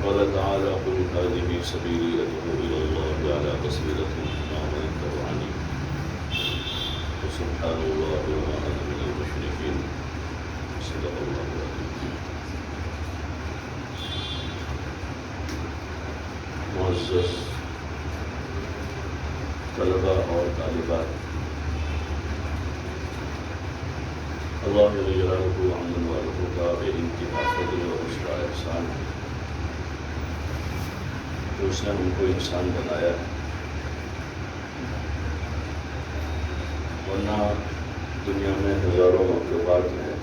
قال تعالى قل هذه سبيلي أدعو إلى الله على بصيرة أنا ومن اتبعني وسبحان الله وما أنا من المشركين صدق الله العظيم. معزز طلبہ اور طالبات، اللہ جلالہ عمن والہ کا بے انتہا فضل و عشرہ احسان ہے کہ اس نے ہم کو انسان بنایا ہے، ورنہ دنیا میں ہزاروں مخلوقات ہیں،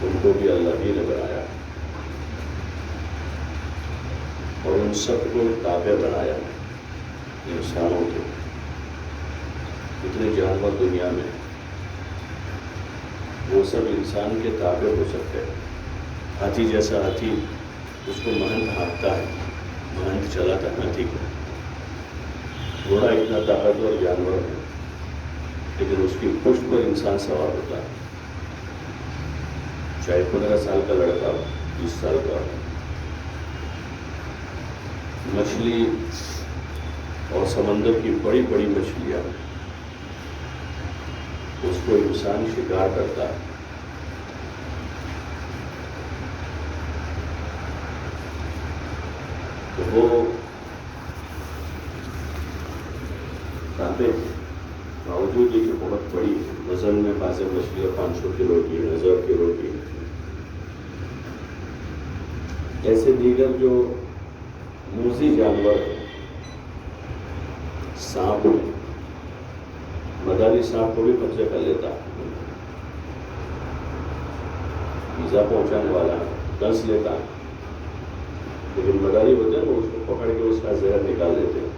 ان کو بھی اللہ ہی نے بنایا اور ان سب کو تابع بنایا ہے انسانوں کے۔ اتنے جانور دنیا میں وہ سب انسان کے تابع ہو سکتے ہیں۔ ہاتھی جیسا ہاتھی، اس کو مہنت ہانکتا ہے، مہنت چلاتا ہے ہاتھی کو۔ گھوڑا اتنا طاقتور جانور ہے لیکن اس کی پشت پر انسان سوار ہوتا ہے، چاہے 15 سال کا لڑکا ہو، 20 سال کا ہو۔ مچھلی اور سمندر کی بڑی بڑی مچھلیاں، اس کو انسان شکار کرتا ہے۔ تو وہ تابع باوجود یہ کہ بہت بڑی وزن میں بعض مچھلیاں 500 کلو کی، 1000 کلو کی، ایسے دیگر جو موذی جانور ہیں، سانپ ہے، مداری سانپ کو بھی قبضے کر لیتا ہے، ایزا پہنچانے والا ہے، ڈس لیتا ہے، لیکن مداری ہوتے ہیں وہ اس کو پکڑ کے اس کا زہر نکال دیتے ہیں۔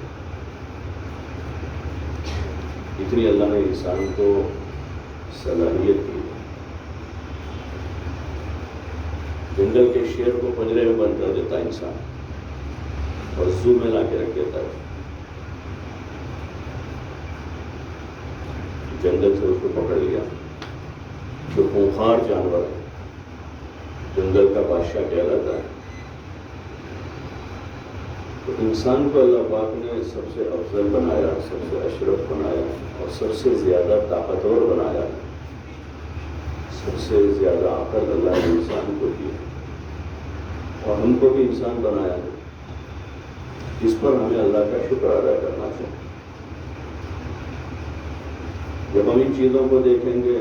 اتنی اللہ نے انسان کو صلاحیت دی۔ جنگل کے شیر کو پنجرے میں بند کر دیتا ہے انسان اور زو میں لا کے رکھ دیتا ہے، جنگل سے اس کو پکڑ لیا۔ جو خونخوار جانور ہے، جنگل کا بادشاہ کہلاتا ہے۔ تو انسان کو اللہ پاک نے سب سے افضل بنایا، سب سے اشرف بنایا اور سب سے زیادہ طاقتور بنایا، سب سے زیادہ عقل اللہ نے انسان کو دی اور ہم کو بھی انسان بنایا ہے، جس پر ہمیں اللہ کا شکر ادا کرنا چاہیے۔ جب ہم ان چیزوں کو دیکھیں گے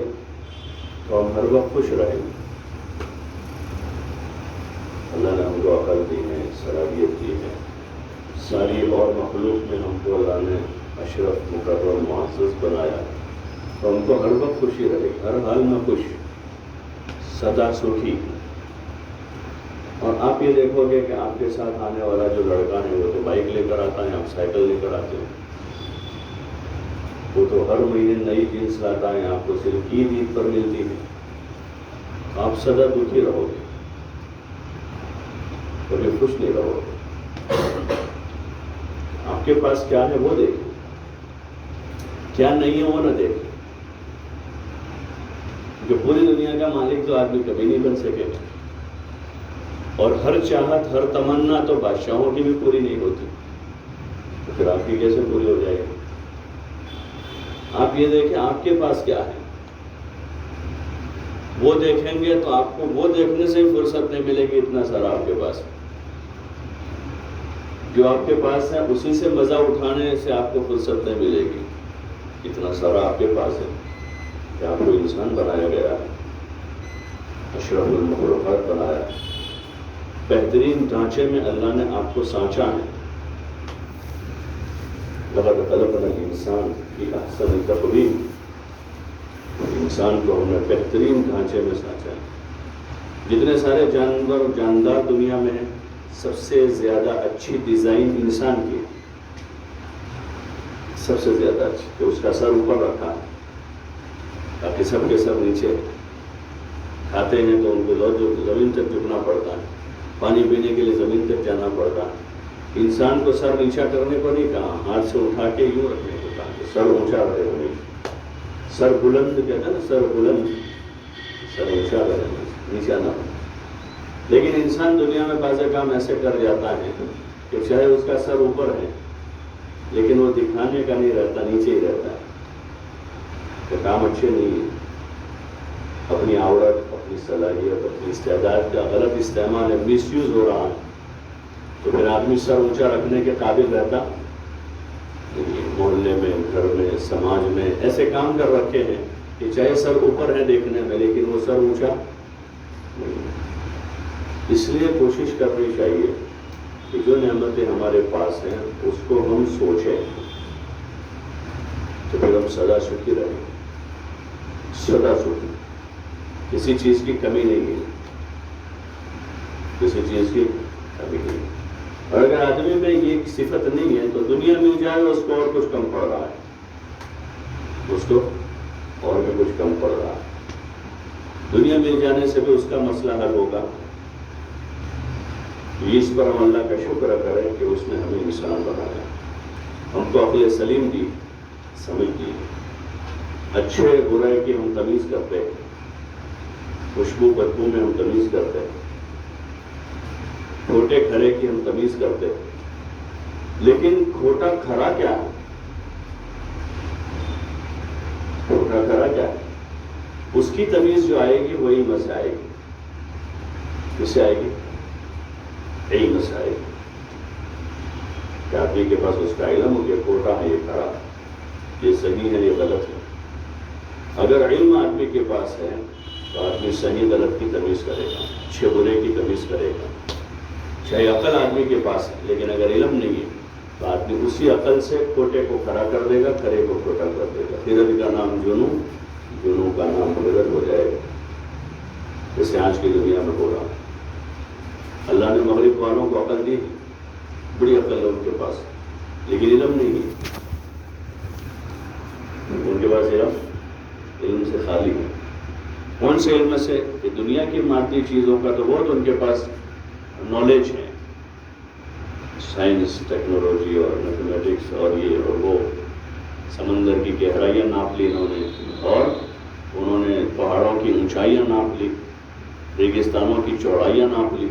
تو ہم ہر وقت خوش رہیں گے۔ اللہ نے ہم کو عقل دی ہے، صلاحیت دی ہے، ساری اور مخلوق میں ہم کو اللہ نے اشرف، مقرر، معزز بنایا، تو ہم کو ہر وقت خوشی رہے، ہر حال میں خوش، سدا سخی۔ اور آپ یہ دیکھو گے کہ آپ کے ساتھ آنے والا جو لڑکا ہے وہ تو بائک لے کر آتا ہے، آپ سائیکل لے کر آتے ہیں، وہ تو ہر مہینے نئی جینس لاتا ہے، آپ کو صرف عید پر ملتی ہے، آپ سدا دکھی رہو گے، کبھی خوش نہیں رہو گے۔ آپ کے پاس کیا ہے وہ دیکھیں، کیا نہیں ہے وہ نہ دیکھیں، جو پوری دنیا کا مالک تو آدمی کبھی نہیں بن سکے گا، اور ہر چاہت، ہر تمنا تو بادشاہوں کی بھی پوری نہیں ہوتی، تو پھر آپ کی کیسے پوری ہو جائے گی؟ آپ یہ دیکھیں آپ کے پاس کیا ہے، وہ دیکھیں گے تو آپ کو وہ دیکھنے سے ہی فرصت نہیں ملے گی، اتنا سارا آپ کے پاس ہے۔ جو آپ کے پاس ہے اسی سے مزہ اٹھانے سے آپ کو فرصت نہیں ملے گی، اتنا سارا آپ کے پاس ہے کہ آپ کو انسان بنایا گیا ہے، اشرف المخلوقات بنایا ہے، بہترین ڈھانچے میں اللہ نے آپ کو سانچا ہے۔ لقد خلقنا الانسان فی احسن تقویم، انسان کو ہم نے بہترین ڈھانچے میں سانچا ہے۔ جتنے سارے جانور اور جاندار دنیا میں ہیں، سب سے زیادہ اچھی ڈیزائن انسان کی، سب سے زیادہ اچھی، کہ اس کا سر اوپر رکھا ہے تاکہ سب کے سر نیچے، کھاتے ہیں تو ان کو زمین تک جھکنا پڑتا ہے، پانی پینے کے لیے زمین تک جانا پڑتا ہے۔ انسان کو سر نیچا کرنے کو نہیں کہا، ہاتھ سے اٹھا کے یوں رکھنے کو کہا کہ سر اونچا رہے ہمیں، سر بلند کہتے ہیں نا، سر بلند، سر اونچا رہے نیچا نہ ہو۔ لیکن انسان دنیا میں بعض کام ایسے کر جاتا ہے کہ چاہے اس کا سر اوپر ہے لیکن وہ دکھانے کا نہیں رہتا، نیچے ہی رہتا ہے کہ کام اچھے نہیں ہیں. اپنی عورت، اپنی صلاحیت، اپنی استعداد کا غلط استعمال ہے، مس یوز ہو رہا ہے، تو پھر آدمی سر اونچا رکھنے کے قابل رہتا. محلے میں، گھر میں، سماج میں ایسے کام کر رکھے ہیں کہ چاہے سر اوپر ہے دیکھنے میں لیکن وہ سر اونچا نہیں. اس لیے کوشش کرنی چاہیے کہ جو نعمتیں ہمارے پاس ہیں اس کو ہم سوچیں تو پھر ہم سدا سکھی رہیں، سدا سکھی. کسی چیز کی کمی نہیں ہے، کسی چیز کی کمی نہیں. اور اگر آدمی میں یہ صفت نہیں ہے تو دنیا میں جائے اس کو اور کچھ کم پڑ رہا ہے، اس کو اور بھی کچھ کم پڑ رہا ہے. دنیا مل جانے سے بھی اس کا مسئلہ حل ہوگا. اس پر ہم اللہ کا شکر کریں کہ اس نے ہمیں انسان بنایا، ہم کو عقل سلیم دی، سمجھ دی. اچھے برے کی ہم تمیز کرتے ہیں، خوشبو بدبو میں ہم تمیز کرتے ہیں، کھوٹے کھرے کی ہم تمیز کرتے ہیں. لیکن کھوٹا کھرا کیا ہے؟ کھوٹا کھرا کیا ہے؟ اس کی تمیز جو آئے گی وہی مزہ آئے گی. کس سے آئے گی؟ علم سے آئے گی. کہ آدمی کے پاس اس کا علم ہو کہ کھوٹا ہے، یہ کھرا، یہ صحیح ہے، یہ غلط ہے. اگر علم آدمی کے پاس ہے تو آدمی صحیح غلط کی تمیز کرے گا، اچھے برے کی تمیز کرے گا. چاہے عقل آدمی کے پاس ہے لیکن اگر علم نہیں ہے تو آدمی اسی عقل سے کھوٹے کو کھرا کر دے گا، کھرے کو کھوٹا کر دے گا. غرض کا نام جنوں، جنوں کا نام غرض ہو جائے گا، جیسے آج کی دنیا میں ہو رہا. اللہ نے مغرب والوں کو عقل دی، بڑی عقل ہے ان کے پاس، لیکن علم نہیں ہے. ان کے پاس علم سے خالی ہے. کون سے علم سے؟ کہ دنیا کی مادی چیزوں کا تو بہت ان کے پاس نالج ہے، سائنس، ٹیکنالوجی اور میتھمیٹکس اور یہ اور وہ. سمندر کی گہرائیاں ناپ لی انہوں نے، اور انہوں نے پہاڑوں کی اونچائیاں ناپ لی، ریگستانوں کی چوڑائیاں ناپ لی.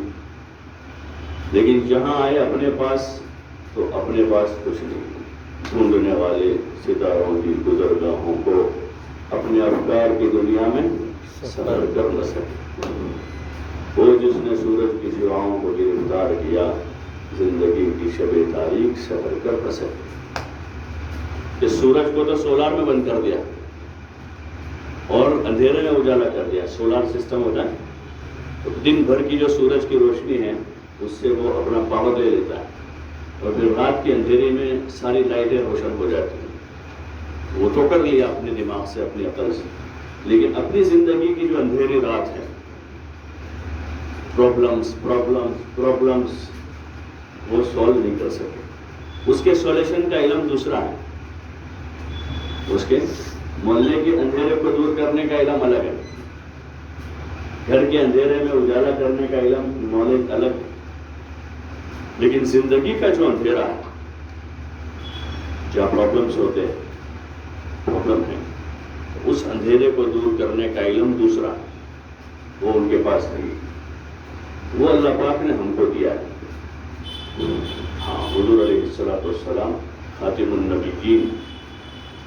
لیکن جہاں آئے اپنے پاس تو اپنے پاس کچھ نہیں. ڈھونڈنے والے ستاروں کی گزرگاہوں کو اپنے افکار کی دنیا میں سفر کر نہ سکے. وہ جس نے سورج کی شعاؤں کو گرفتار کیا، زندگی کی شب تاریک سفر کر نہ سکے. اس سورج کو تو سولار میں بند کر دیا اور اندھیرے میں اجالا کر دیا. سولار سسٹم ہوتا ہے تو دن بھر کی جو سورج کی روشنی ہے اس سے وہ اپنا پاور لے لیتا ہے اور پھر رات کے اندھیرے میں ساری لائٹیں روشن ہو جاتی ہیں. وہ تو کر لیا اپنے دماغ سے، اپنی عقل سے، لیکن اپنی زندگی کی جو اندھیری رات ہے، پرابلمز وہ سولو نہیں کر سکے. اس کے سولوشن کا علم دوسرا ہے. اس کے محلے کے اندھیرے کو دور کرنے کا علم الگ ہے، گھر کے اندھیرے میں اجالا کرنے کا علم، نالج الگ ہے. لیکن زندگی کا جو اندھیرا ہے، جہاں پرابلمس ہوتے ہیں، پرابلم ہے، اس اندھیرے کو دور کرنے کا علم دوسرا ہے، وہ ان کے پاس نہیں. وہ اللہ پاک نے ہم کو دیا ہے. ہاں، حضور علیہ السلام خاتم النبیین،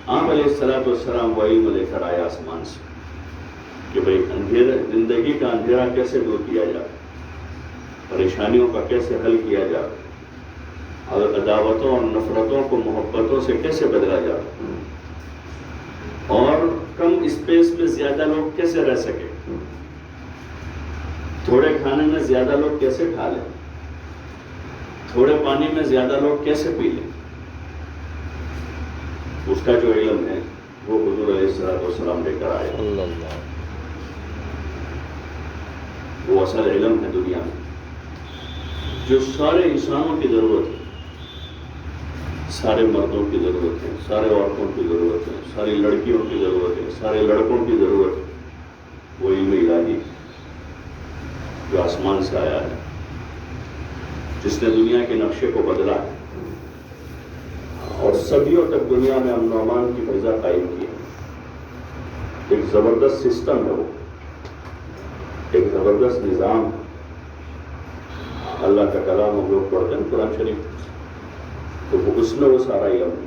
آپ علیہ السلام وہ علم لے کر آئے آسمان سے کہ بھئی اندھیرا، زندگی کا اندھیرا کیسے دور کیا جائے، پریشانیوں کا کیسے حل کیا جائے، اور عداوتوں اور نفرتوں کو محبتوں سے کیسے بدلا جائے، اور کم اسپیس میں زیادہ لوگ کیسے رہ سکے، تھوڑے کھانے میں زیادہ لوگ کیسے کھا لیں، تھوڑے پانی میں زیادہ لوگ کیسے پی لیں. اس کا جو علم ہے وہ حضور علیہ السلام لے کر آئے. وہ اصل علم ہے دنیا میں جو سارے انسانوں کی ضرورت ہے، سارے مردوں کی ضرورت ہے، سارے عورتوں کی ضرورت ہے، ساری لڑکیوں کی ضرورت ہے، سارے لڑکوں کی ضرورت ہے. وہ علم الہی جو آسمان سے آیا ہے، جس نے دنیا کے نقشے کو بدلا ہے اور صدیوں تک دنیا میں امن و امان کی فضا قائم کی ہے. ایک زبردست سسٹم ہے، وہ ایک زبردست نظام ہے. اللہ کا کلام ہم لوگ پڑھتے ہیں قرآن شریف، تو اس میں وہ سارا علم ہے،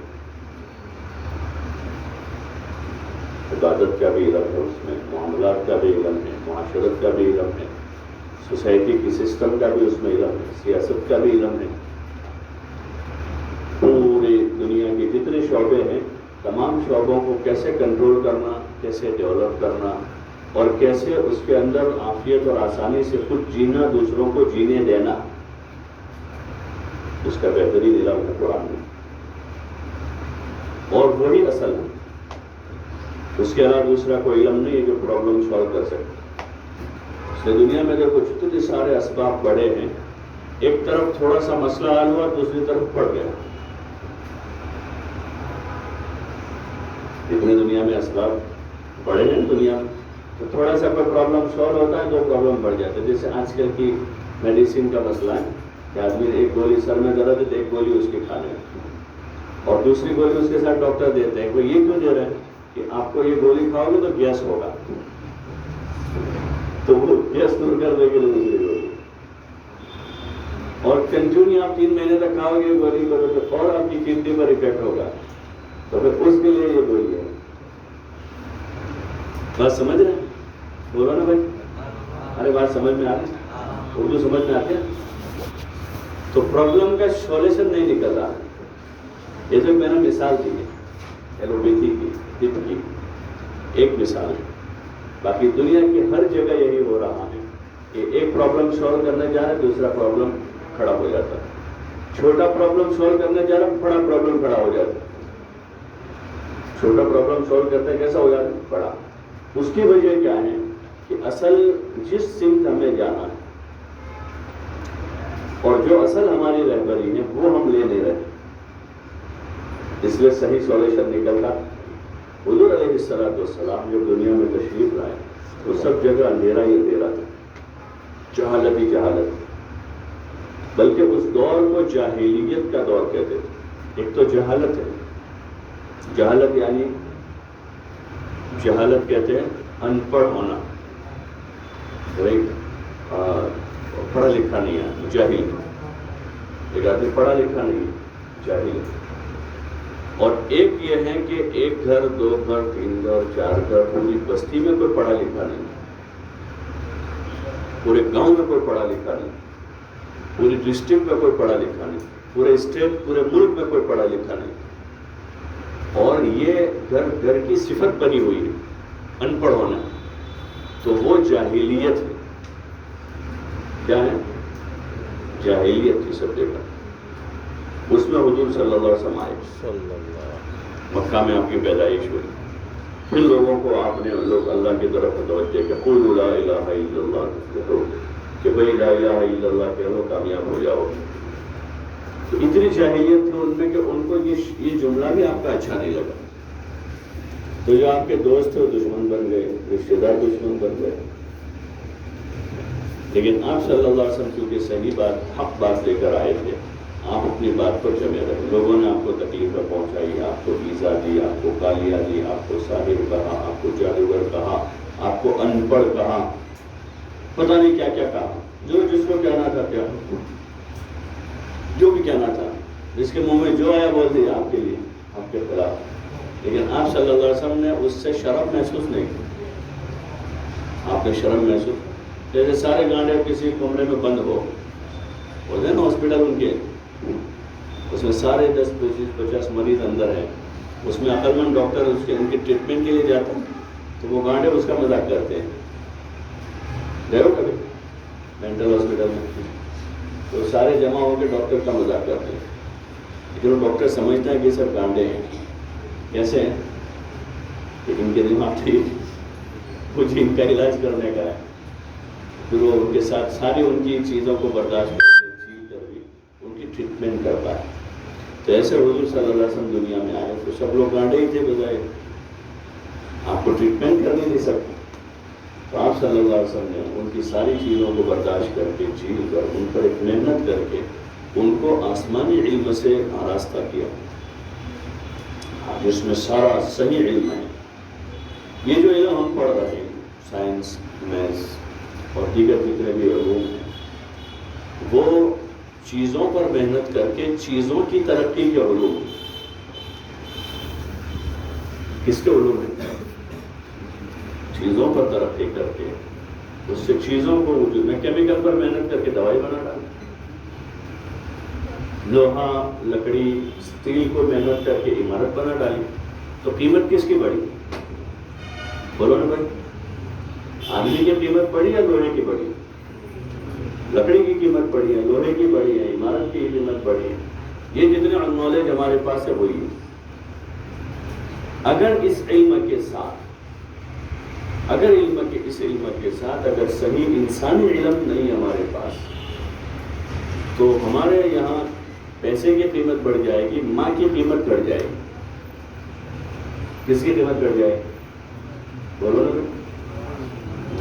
عبادت کا بھی علم ہے، اس میں معاملات کا بھی علم ہے، معاشرت کا بھی علم ہے، سوسائٹی کی سسٹم کا بھی اس میں علم ہے، سیاست کا بھی علم ہے، پوری دنیا کے جتنے شعبے ہیں تمام شعبوں کو کیسے کنٹرول کرنا، کیسے ڈیولپ کرنا، اور کیسے اس کے اندر عافیت اور آسانی سے خود جینا، دوسروں کو جینے دینا، اس کا بہترین علم ہے قرآن میں، اور وہی اصل ہے، اس کے علاوہ دوسرا کوئی علم نہیں ہے جو پرابلم سالو کر سکے۔ اس لیے دنیا میں دیکھو جتنے سارے اسباب بڑے ہیں، ایک طرف تھوڑا سا مسئلہ حل ہوا، دوسری طرف پڑ گیا۔ جتنے دنیا میں اسباب بڑے ہیں دنیا میں، تو تھوڑا سا کوئی پرابلم سالو ہوتا ہے تو پرابلم بڑھ جاتا ہے۔ جیسے آج کل کی میڈیسن کا مسئلہ ہے کہ آدمی ایک گولی سر میں درد ہے تو ایک گولی اس کے کھانے ہے، اور دوسری گولی اس کے ساتھ ڈاکٹر دیتے ہیں، وہ یہ کیوں دے رہے ہیں کہ آپ کو یہ گولی کھاؤ گے تو گیس ہوگا، تو وہ گیس دور کر دے گی دوسری گولی، اور کنٹینیو آپ 3 مہینے تک کھاؤ گے گولی کو تو اور آپ کی کڈنی پر افیکٹ ہوگا، تو پھر اس کے لیے یہ گولی ہے۔ بات سمجھ رہے ہیں؟ بولو نا بھائی، ارے بات سمجھ میں آ رہی ہے؟ اردو سمجھ میں آتی ہے؟ تو پرابلم کا سولوشن نہیں نکل رہا۔ یہ جو میں نے مثال دی ہے ایلوپیتھی کی، طب کی ایک مثال ہے، باقی دنیا کی ہر جگہ یہی ہو رہا ہے کہ ایک پرابلم سالو کرنے جا رہا ہے، دوسرا پرابلم کھڑا ہو جاتا ہے، چھوٹا پرابلم سالو کرنے جا رہا ہے، بڑا پرابلم کھڑا ہو جاتا ہے، چھوٹا پرابلم سالو کرتے کیسا ہو جاتا ہے؟ بڑا۔ اس کی وجہ کیا ہے کہ اصل جس سمت ہمیں جانا ہے اور جو اصل ہماری رہبری ہے وہ ہم لے نہیں رہے، اس لیے صحیح سولوشن نکل رہا۔ حضور علیہ السلام جب دنیا میں تشریف لائے تو سب جگہ اندھیرا ہی اندھیرا تھا، جہالت ہی جہالت، بلکہ اس دور کو جاہلیت کا دور کہتے تھے۔ ایک تو جہالت ہے، جہالت یعنی جہالت کہتے ہیں ان پڑھ ہونا، پڑھا لکھا نہیں ہے جاہل، ایک آدمی پڑھا لکھا نہیں ہے جاہل۔ اور ایک یہ ہے کہ ایک گھر، 2 گھر، 3 گھر، 4 گھر، پوری بستی میں کوئی پڑھا لکھا نہیں، پورے گاؤں میں کوئی پڑھا لکھا نہیں، پوری ڈسٹرکٹ میں کوئی پڑھا لکھا نہیں، پورے اسٹیٹ، پورے ملک میں کوئی پڑھا لکھا نہیں، اور یہ گھر گھر کی صفت بنی ہوئی ہے ان پڑھ ہونا، تو وہ جاہلیت ہے۔ کیا ہے؟ جاہلیت کی سب جگہ۔ اس میں حضور صلی اللہ علیہ وسلم آئے، مکہ میں آپ کی پیدائش ہوئی، پھر لوگوں کو آپ نے لوگ اللہ کی طرف متوجہ کہ قولوا لا الہ الا اللہ، کہو کہ بھائی لا الہ الا اللہ کہو کامیاب ہو جاؤ۔ تو اتنی جاہلیت تھی ان میں کہ ان کو یہ جملہ بھی آپ کا اچھا نہیں لگا، تو جو آپ کے دوست تھے وہ دشمن بن گئے، رشتے دار دشمن بن گئے۔ لیکن آپ صلی اللہ علیہ وسلم کیونکہ صحیح بات، حق بات لے کر آئے تھے، آپ اپنی بات پر جمے رہے۔ لوگوں نے آپ کو تکلیفیں پہنچائی، آپ کو ایذا دی، آپ کو گالیاں دی، آپ کو ساحر کہا، آپ کو جادوگر کہا، آپ کو ان پڑھ کہا، پتہ نہیں کیا کیا کہا، جو جس کو کہنا تھا کیا، جو بھی کہنا تھا، جس کے منہ میں جو آیا بول دیا آپ کے لیے، آپ کے خلاف۔ لیکن آپ صلی اللہ علیہ وسلم نے اس سے شرم محسوس نہیں کی۔ آپ نے شرم محسوس، جیسے سارے گانڈے کسی کمرے میں بند ہو ہوتے ہیں نا ہاسپٹل ان کے، اس میں سارے 10، 25، 50 مریض اندر ہیں، اس میں عقل مند ڈاکٹر ان کے ٹریٹمنٹ کے لیے جاتے ہیں، تو وہ گانڈے اس کا مذاق کرتے ہیں۔ گئے ہو کبھی مینٹل ہاسپٹل میں؟ تو سارے جمع ہو کے ڈاکٹر کا مذاق کرتے ہیں، لیکن وہ ڈاکٹر سمجھتا ہے کہ سب گانڈے ہیں۔ کیسے ہیں کہ ان کے دماغ ٹھیک، کچھ ان کا علاج کرنے کا ہے، پھر وہ ان کے ساتھ ساری ان کی چیزوں کو برداشت کرتے چھیل کر بھی ان کی ٹریٹمنٹ کرتا ہے۔ تو ایسے حضور صلی اللہ علیہ وسلم دنیا میں آئے تو سب لوگ گانڈے ہی تھے بظاہر، آپ کو ٹریٹمنٹ کرنے نہیں سکتے، تو آپ صلی اللہ علیہ وسلم نے ان کی ساری چیزوں کو برداشت کر کے جھیل کر ان پر ایک محنت کر کے ان کو آسمانی علم سے آراستہ کیا، جس میں سارا صحیح علم ہے۔ یہ جو علم ہم پڑھ رہے ہیں، سائنس، میتھس اور دیگر جتنے بھی علوم ہیں، وہ چیزوں پر محنت کر کے چیزوں کی ترقی کے علوم. کس کے علوم ہے؟ چیزوں پر ترقی کر کے اس سے چیزوں کو وجود میں کیمیکل پر محنت کر کے دوائی بنا ڈالی. لوہا لکڑی اسٹیل کو محنت کر کے عمارت بنا ڈالی. تو قیمت کس کی بڑھی؟ بولو نا بھائی. آدمی کی قیمت بڑھی یا لوہے کی بڑھی؟ لکڑی کی قیمت بڑھی ہے, لوہے کی بڑھی ہے, عمارت کی قیمت بڑھی ہے. یہ جتنے نالج ہمارے پاس ہے وہی ہے. اگر اس علم کے ساتھ اگر صحیح انسانی علم نہیں ہمارے پاس, تو ہمارے یہاں پیسے کی قیمت بڑھ جائے گی, ماں کی قیمت گھٹ جائے گی. کس کی قیمت گھٹ جائے گی؟ بولو نا.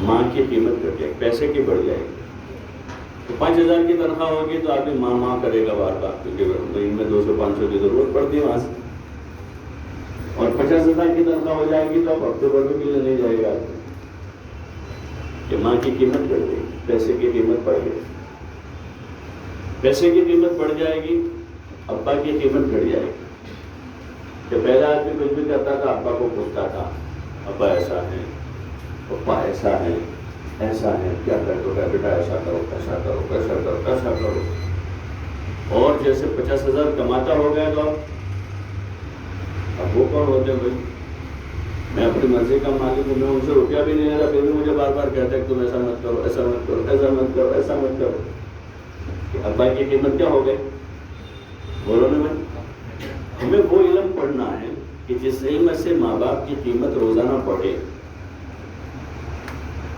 ماں کی قیمت گھٹ جائے گی, پیسے کی بڑھ جائے گی. تو 5,000 کی تنخواہ ہوگی تو آدمی ماں کرے گا بار بار, کیونکہ مہینے میں 200-500 کی ضرورت پڑتی ہے وہاں سے. اور 50,000 کی تنخواہ ہو جائے گی تو اب ہفتے بھر بھی ملنے نہیں جائے گا. کہ ماں کی قیمت بڑھ گئی, پیسے کی قیمت بڑھ گئی. پیسے کی قیمت بڑھ جائے گی, ابا کی قیمت گھٹ جائے گی. کہ پہلا آدمی کچھ بھی کرتا تھا ابا کو پوچھتا تھا, ابا ایسا ہے, پپا ایسا ہے, کیا کر دو بیٹا, ایسا کرو. اور جیسے 50,000 کماتا ہو گیا تو اب وہ کون ہوتے ہیں بھائی؟ میں اپنی مرضی کا مالک ہوں, میں ان سے روپیہ بھی نہیں لے رہا, پھر بھی مجھے بار بار کہتے ہیں کہ تم ایسا مت کرو, ایسا مت کرو, ایسا مت کرو, ایسا مت کرو. کہ ابا کی قیمت کیا ہو گئی؟ بولو نا بھائی. ہمیں وہ علم پڑھنا ہے کہ جس علم سے ماں باپ کی قیمت روزانہ بڑھے,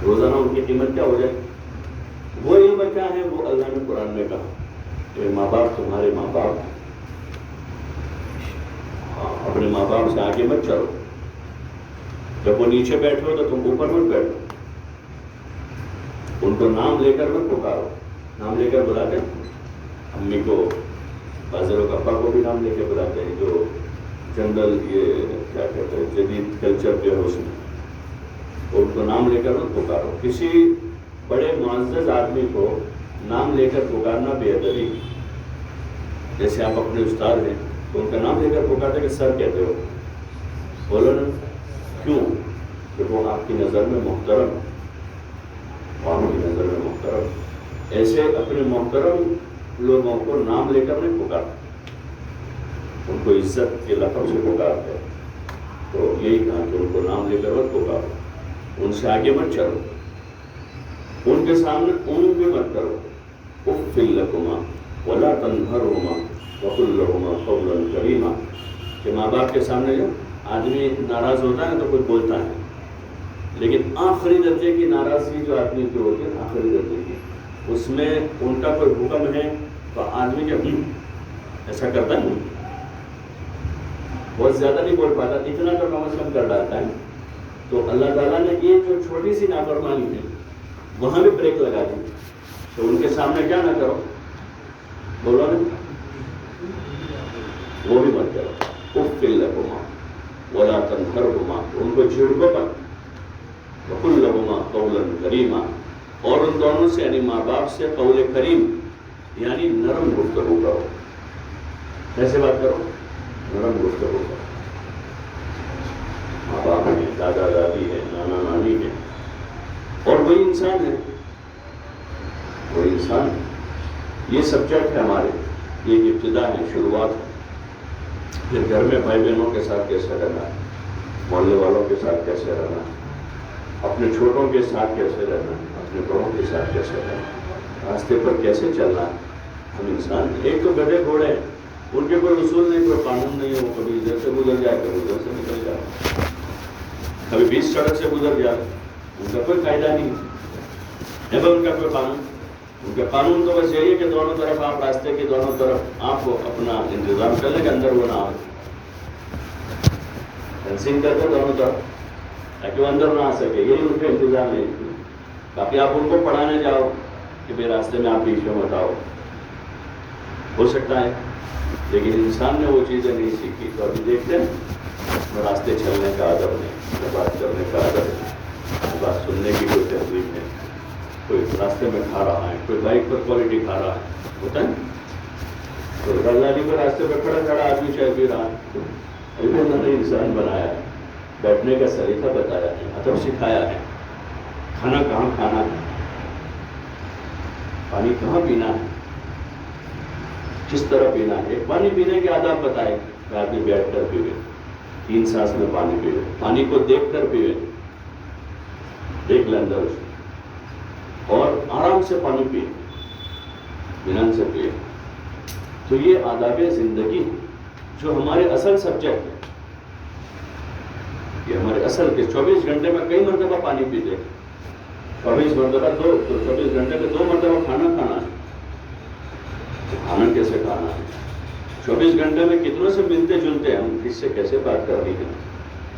روزانہ ان کی قیمت کیا ہو جائے. وہ علم کیا ہے؟ وہ اللہ نے قرآن میں کہا کہ ماں باپ تمہارے ماں باپ, اپنے ماں باپ سے آگے مت چلو. جب وہ نیچے بیٹھو تو تم اوپر مت بیٹھو. ان کو نام لے کر مت پکارو. نام لے کر بلاتے ہیں امی کو, بعض لوگ ابا کو بھی نام لے کے بلاتے ہیں, جو جنرل یہ کیا کہتے ہیں جدید کلچر جو ہے اس میں. ان کو نام لے کر مت پکارو. کسی بڑے معزز آدمی کو نام لے کر پکارنا بے ادبی. جیسے آپ اپنے استاد ہیں تو ان کا نام لے کر پکارتے کہ سر کہتے ہو. بولو نا کیوں؟ کہ وہ آپ کی نظر میں محترم, آپ کی نظر میں محترم. ایسے اپنے محترم لوگوں کو نام لے کر نہیں پکارتے, ان کو عزت کے لقب سے پکارتے. تو یہی کہا کہ ان کو نام لے کر مت پکارو, ان سے آگے مت چلو, ان کے سامنے اون بھی مت کرو. اف لکما ولا تنہرہما وقل لہما قولا کریما. کہ ماں باپ کے سامنے جو آدمی ناراض ہوتا ہے تو کوئی بولتا ہے, لیکن آخری درجے کی ناراضگی جو آدمی کی ہوتی ہے, آخری درجے کی, اس میں ان کا کوئی حکم ہے تو آدمی جب ایسا کرتا ہے, بہت زیادہ نہیں بول پاتا, اتنا تو کم از کم کر ڈالتا ہے. تو اللہ تعالیٰ نے یہ جو چھوٹی سی نافرمانی ہے وہاں بھی بریک لگا دی. تو ان کے سامنے کیا نہ کرو, بولو نا, وہ بھی مت کرو. اف لکما ولا تنہرہما, ان کو جھڑکو مت. وقل لہما قولا کریما, اور ان دونوں سے یعنی ماں باپ سے قول کریم یعنی نرم گفتگو کرو. کیسے بات کرو؟ نرم گفتگو کرو. ماں باپ ہیں, دادا دادی ہے, نانا نانی ہے, اور وہی انسان ہے, وہی انسان. یہ سبجیکٹ ہے ہمارے, یہ ابتدا ہے, شروعات ہے. پھر گھر میں بھائی بہنوں کے ساتھ کیسے رہنا ہے, محلے والوں کے ساتھ کیسے رہنا ہے, اپنے چھوٹوں کے ساتھ کیسے رہنا ہے, اپنے بڑوں کے ساتھ کیسے رہنا ہے, راستے پر کیسے چلنا ہے. ہم انسان, ایک تو گدھے گھوڑے ہیں, ان کے کوئی اصول نہیں, کوئی قانون نہیں ہے. وہ کبھی ادھر سے گزر جائے, کبھی ادھر سے نکل جائے, کبھی 20 سڑک سے گزر جائے, ان کا کوئی قاعدہ نہیں ہے. ان کا کوئی قانون, ان کا قانون تو بس یہی ہے کہ دونوں طرف آپ راستے کے دونوں طرف آپ اپنا انتظام کر لیں کہ اندر وہ نہ آئے. فینسنگ کرتے دونوں طرف تاکہ وہ اندر نہ آ سکے, یہی ان کا انتظام ہے. باقی آپ ان کو پڑھانے جاؤ کہ بھائی راستے میں آپ بیچ میں مت آؤ, ہو سکتا ہے, لیکن انسان نے وہ چیزیں نہیں سیکھی. تو ابھی دیکھتے ہیں راستے چلنے کا ادب نہیں, بات کرنے کا ادب نہیں, بات سننے کی کوئی تہذیب نہیں. کوئی راستے میں کھا رہا ہے، کوئی بائک پر کوالٹی کھا رہا ہے، ہوتا ہے. تو رازداری پر راستے پر کھڑا کھڑا آدمی چائے پی رہا ہے. ابھی اللہ نے انسان بنایا ہے، بیٹھنے کا سلیقہ بتایا ہے، ادب سکھایا ہے، کھانا کہاں کھانا ہے، پانی کہاں پینا ہے، کس طرح پینا ہے. پانی پینے کے آداب بتائے کہ آدمی بیٹھ کر پیوے، 3 سانس میں پانی پیوے، پانی کو دیکھ کر پیوے، دیکھ لیں اندر اس اور آرام سے پانی پیے، اطمینان سے پیے. تو یہ آداب زندگی جو ہمارے اصل سبجیکٹ ہے، یہ ہمارے اصل کے 24 گھنٹے میں کئی مرتبہ پانی پیتے ہیں. 24 مرتبہ 24 گھنٹے میں 2 مرتبہ کھانا کھانا ہے. تو کھانا کیسے کھانا ہے؟ 24 گھنٹے میں کتنوں سے ملتے جلتے ہیں ہم، کس سے کیسے بات کرنی ہے،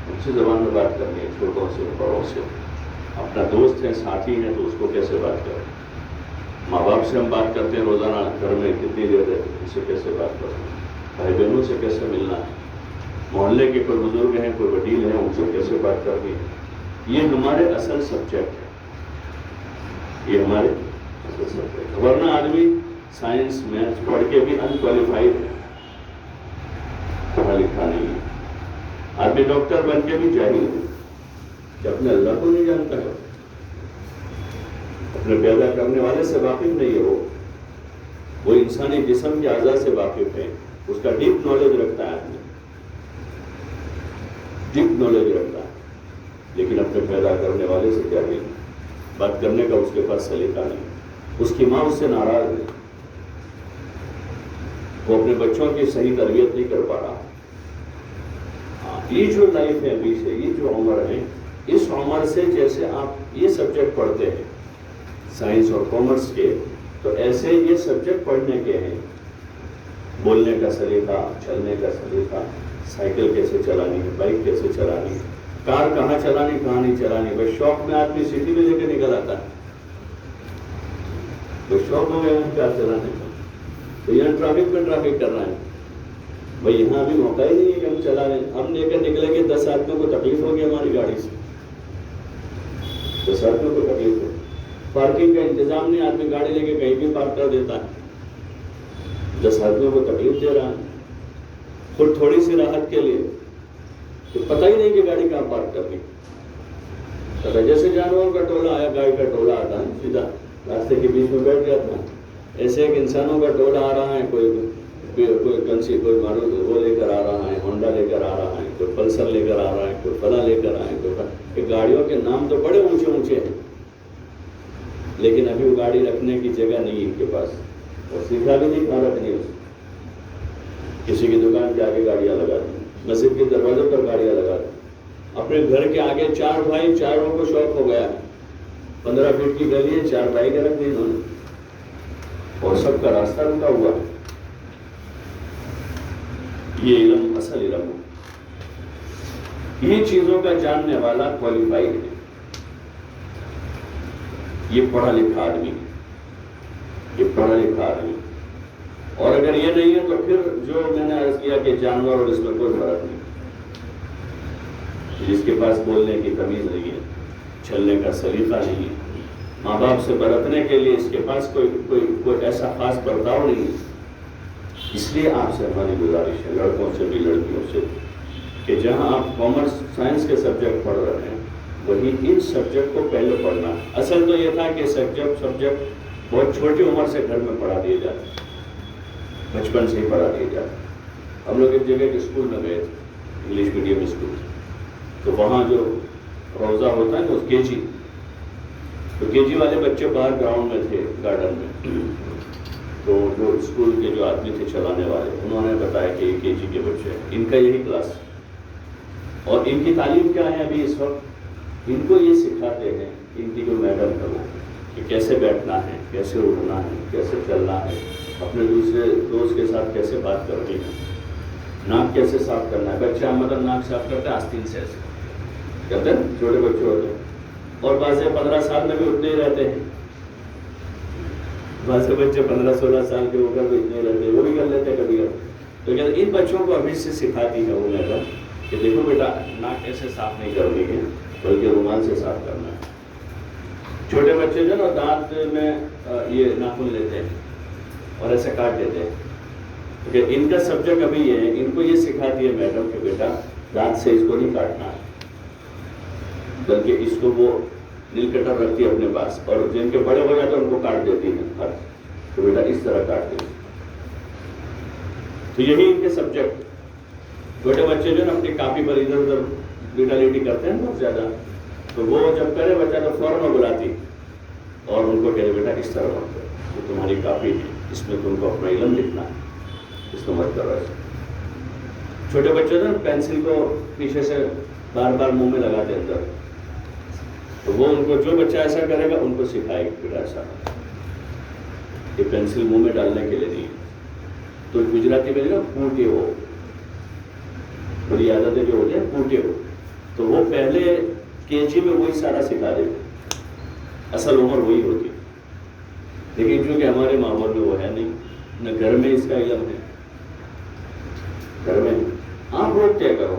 ان سے زبان میں بات کرنی ہے، چھوٹوں سے بڑوں سے. اپنا دوست ہے، ساتھی ہے، تو اس کو کیسے بات کریں. ماں باپ سے ہم بات کرتے ہیں روزانہ، گھر میں کتنی دیر ہے، ان سے کیسے بات کریں. بھائی بہنوں سے کیسے ملنا ہے، محلے کے کوئی بزرگ ہیں، کوئی وڈیل ہیں، ان سے کیسے بات کرنی ہے. یہ ہمارے اصل سبجیکٹ ہے، یہ ہمارے اصل سبجیکٹ ہے. ورنہ آدمی سائنس میتھس پڑھ کے بھی انکوالیفائڈ ہے، پڑھا لکھا نہیں ہے. آدمی ڈاکٹر بن کے بھی جاہل ہے کہ اپنے اللہ کو نہیں جانتا ہے، اپنے پیدا کرنے والے سے واقف نہیں ہے. وہ انسانی جسم کے اعضاء سے واقف ہے، اس کا ڈیپ نالج رکھتا ہے آدمی، ڈیپ نالج رکھتا ہے. لیکن اپنے پیدا کرنے والے سے کیا نہیں، بات کرنے کا اس کے پاس سلیقہ نہیں. اس کی ماں اس سے ناراض ہے، وہ اپنے بچوں کی صحیح تربیت نہیں کر پا رہا. یہ جو لائف ہے ابھی سے، یہ جو عمر ہے، اس عمر سے جیسے آپ یہ سبجیکٹ پڑھتے ہیں سائنس اور کامرس کے، تو ایسے یہ سبجیکٹ پڑھنے کے ہیں. بولنے کا سلیقہ، چلنے کا سلیقہ، سائیکل کیسے چلانی ہے، بائک کیسے چلانی ہے، کار کہاں چلانی کہاں نہیں چلانی. بس شوق میں آدمی سٹی میں لے کے نکل آتا ہے، بس شوق ہو گیا کار چلانے کا، تو یہاں ٹریفک میں ٹریفک کر رہے ہیں. بھائی یہاں ابھی موقع ہی نہیں ہے کہ ہم چلا رہے ہیں. ہم لے کر نکلیں گے 10 آدمیوں کو تکلیف ہوگی ہماری گاڑی سے، 10 آدمیوں کو تکلیف ہوگی. پارکنگ کا انتظام نہیں، آدمی گاڑی لے کے کہیں بھی پارک کر دیتا ہے، 10 آدمیوں کو تکلیف دے رہا ہے. خود تھوڑی سی راحت کے لیے تو پتہ ہی نہیں کہ گاڑی کہاں پارک کرنی. جیسے جانوروں کا ٹولہ آیا، گائے کا ٹولہ آتا ہے، سیدھا راستے کے بیچ میں بیٹھ جاتا ہے. ایسے ایک انسانوں کا ٹولہ آ رہا ہے، کوئی کنسی، کوئی ماروتی وہ لے کر آ رہا ہے، ہونڈا لے کر آ رہا ہے، کوئی پلسر لے کر آ رہا ہے، کوئی فلاں لے کر آئے. کوئی گاڑیوں کے نام تو بڑے اونچے اونچے ہیں، لیکن ابھی وہ گاڑی رکھنے کی جگہ نہیں ہے ان کے پاس، اور سیکھا بھی نہیں کہاں رکھنی ہے. کسی کی دکان کے آگے گاڑیاں لگا دی، مسجد کے دروازے پر گاڑیاں لگا دی. اپنے گھر کے آگے 4 بھائی، چاروں کو شوق ہو گیا، 15 فٹ کی گلی ہے، 4 بھائی کے رکھ دی انہوں نے، اور سب کا راستہ رکا ہوا ہے. یہ علم اصل علم ہے. یہ چیزوں کا جاننے والا کوالیفائڈ ہے، یہ پڑھا لکھا آدمی، یہ پڑھا لکھا آدمی. اور اگر یہ نہیں ہے تو پھر جو میں نے عرض کیا کہ جانور اور اس میں کوئی فرق نہیں. جس کے پاس بولنے کی تمیز نہیں ہے، چلنے کا سلیقہ نہیں ہے، ماں باپ سے برتنے کے لیے اس کے پاس کوئی ایسا خاص برتاؤ نہیں ہے. اس لیے آپ سے ہماری گزارش ہے، لڑکوں سے بھی لڑکیوں سے، کہ جہاں آپ کامرس سائنس کے سبجیکٹ پڑھ رہے ہیں وہی ان سبجیکٹ کو پہلے پڑھنا. اصل تو یہ تھا کہ سبجیکٹ بہت چھوٹی عمر سے گھر میں پڑھا دیے جاتے، بچپن سے ہی پڑھا دیے جاتے. ہم لوگ ایک جگہ کے اسکول میں گئے تھے، انگلش میڈیم اسکول، تو وہاں جو روزہ ہوتا ہے نا کے جی، تو کے جی والے بچے باہر گراؤنڈ میں تھے، گارڈن میں. تو جو اسکول کے جو آدمی تھے چلانے والے، انہوں نے بتایا کہ یہ کے جی کے بچے ہیں، ان کا یہی کلاس، اور ان کی تعلیم کیا ہے ابھی اس وقت، ان کو یہ سکھاتے ہیں، ان کی جو میڈم ہے وہ، کہ کیسے بیٹھنا ہے، کیسے اٹھنا ہے، کیسے چلنا ہے، اپنے دوسرے دوست کے ساتھ کیسے بات کرنی ہے، ناک کیسے صاف کرنا ہے. بچہ مطلب ناک صاف کرتے ہیں آستین سے ایسے کرتے ہیں، چھوٹے بچے ہوتے ہیں، اور بعض 15 سال میں بھی اتنے ہی رہتے ہیں. بعض بچے 15-16 سال کے ہو کر بھی اتنے رہتے ہیں، وہ بھی کر لیتے ہیں کبھی کبھی. تو کہتے ان بچوں کو ابھی سے سکھاتی ہے وہ میڈم کہ دیکھو بیٹا، ناک ایسے صاف نہیں کرنی ہے بلکہ رومال سے صاف کرنا ہے. چھوٹے بچے جو نا دانت میں یہ ناخن لیتے ہیں اور ایسے کاٹ دیتے ہیں. کہ ان کا سبجیکٹ ابھی یہ ہے, ان کو یہ سکھاتی ہے میڈم کہ بیٹا دانت سے اس کو نہیں کاٹنا ہے, بلکہ اس کو وہ نیل کٹر رکھتی ہے اپنے پاس, اور جن کے بڑے ہو جاتے ہیں ان کو کاٹ دیتی ہے تو بیٹا اس طرح کاٹ دیں. تو یہی ان کے سبجیکٹ. چھوٹے بچے جو نا اپنی کاپی پر ادھر ادھر لیٹا لیٹی کرتے ہیں بہت زیادہ, تو وہ جب کرے بچہ تو فوراً وہ بلاتی اور ان کو کہے بیٹا اس طرح مت کرو, یہ تمہاری کاپی ہے, اس میں تم کو اپنا علم لکھنا ہے, اس کو مت کرو ایسا. چھوٹے بچے نا پینسل کو پیچھے سے بار بار منہ میں لگاتے اندر, تو وہ ان کو جو بچہ ایسا کرے گا ان کو سکھائے گا بیٹا ایسا یہ پینسل منہ میں ڈالنے کے لیے نہیں. تو گجراتی میں نا پوٹے ہو, بڑی عادتیں جو ہوتی ہیں پوٹے ہو, تو وہ پہلے KG میں وہی سارا سکھا دیتے, اصل عمر وہی ہوتی. لیکن چونکہ ہمارے ماحول میں وہ ہے نہیں, نہ گھر میں اس کا علم ہے. گھر میں آپ لوگ طے کرو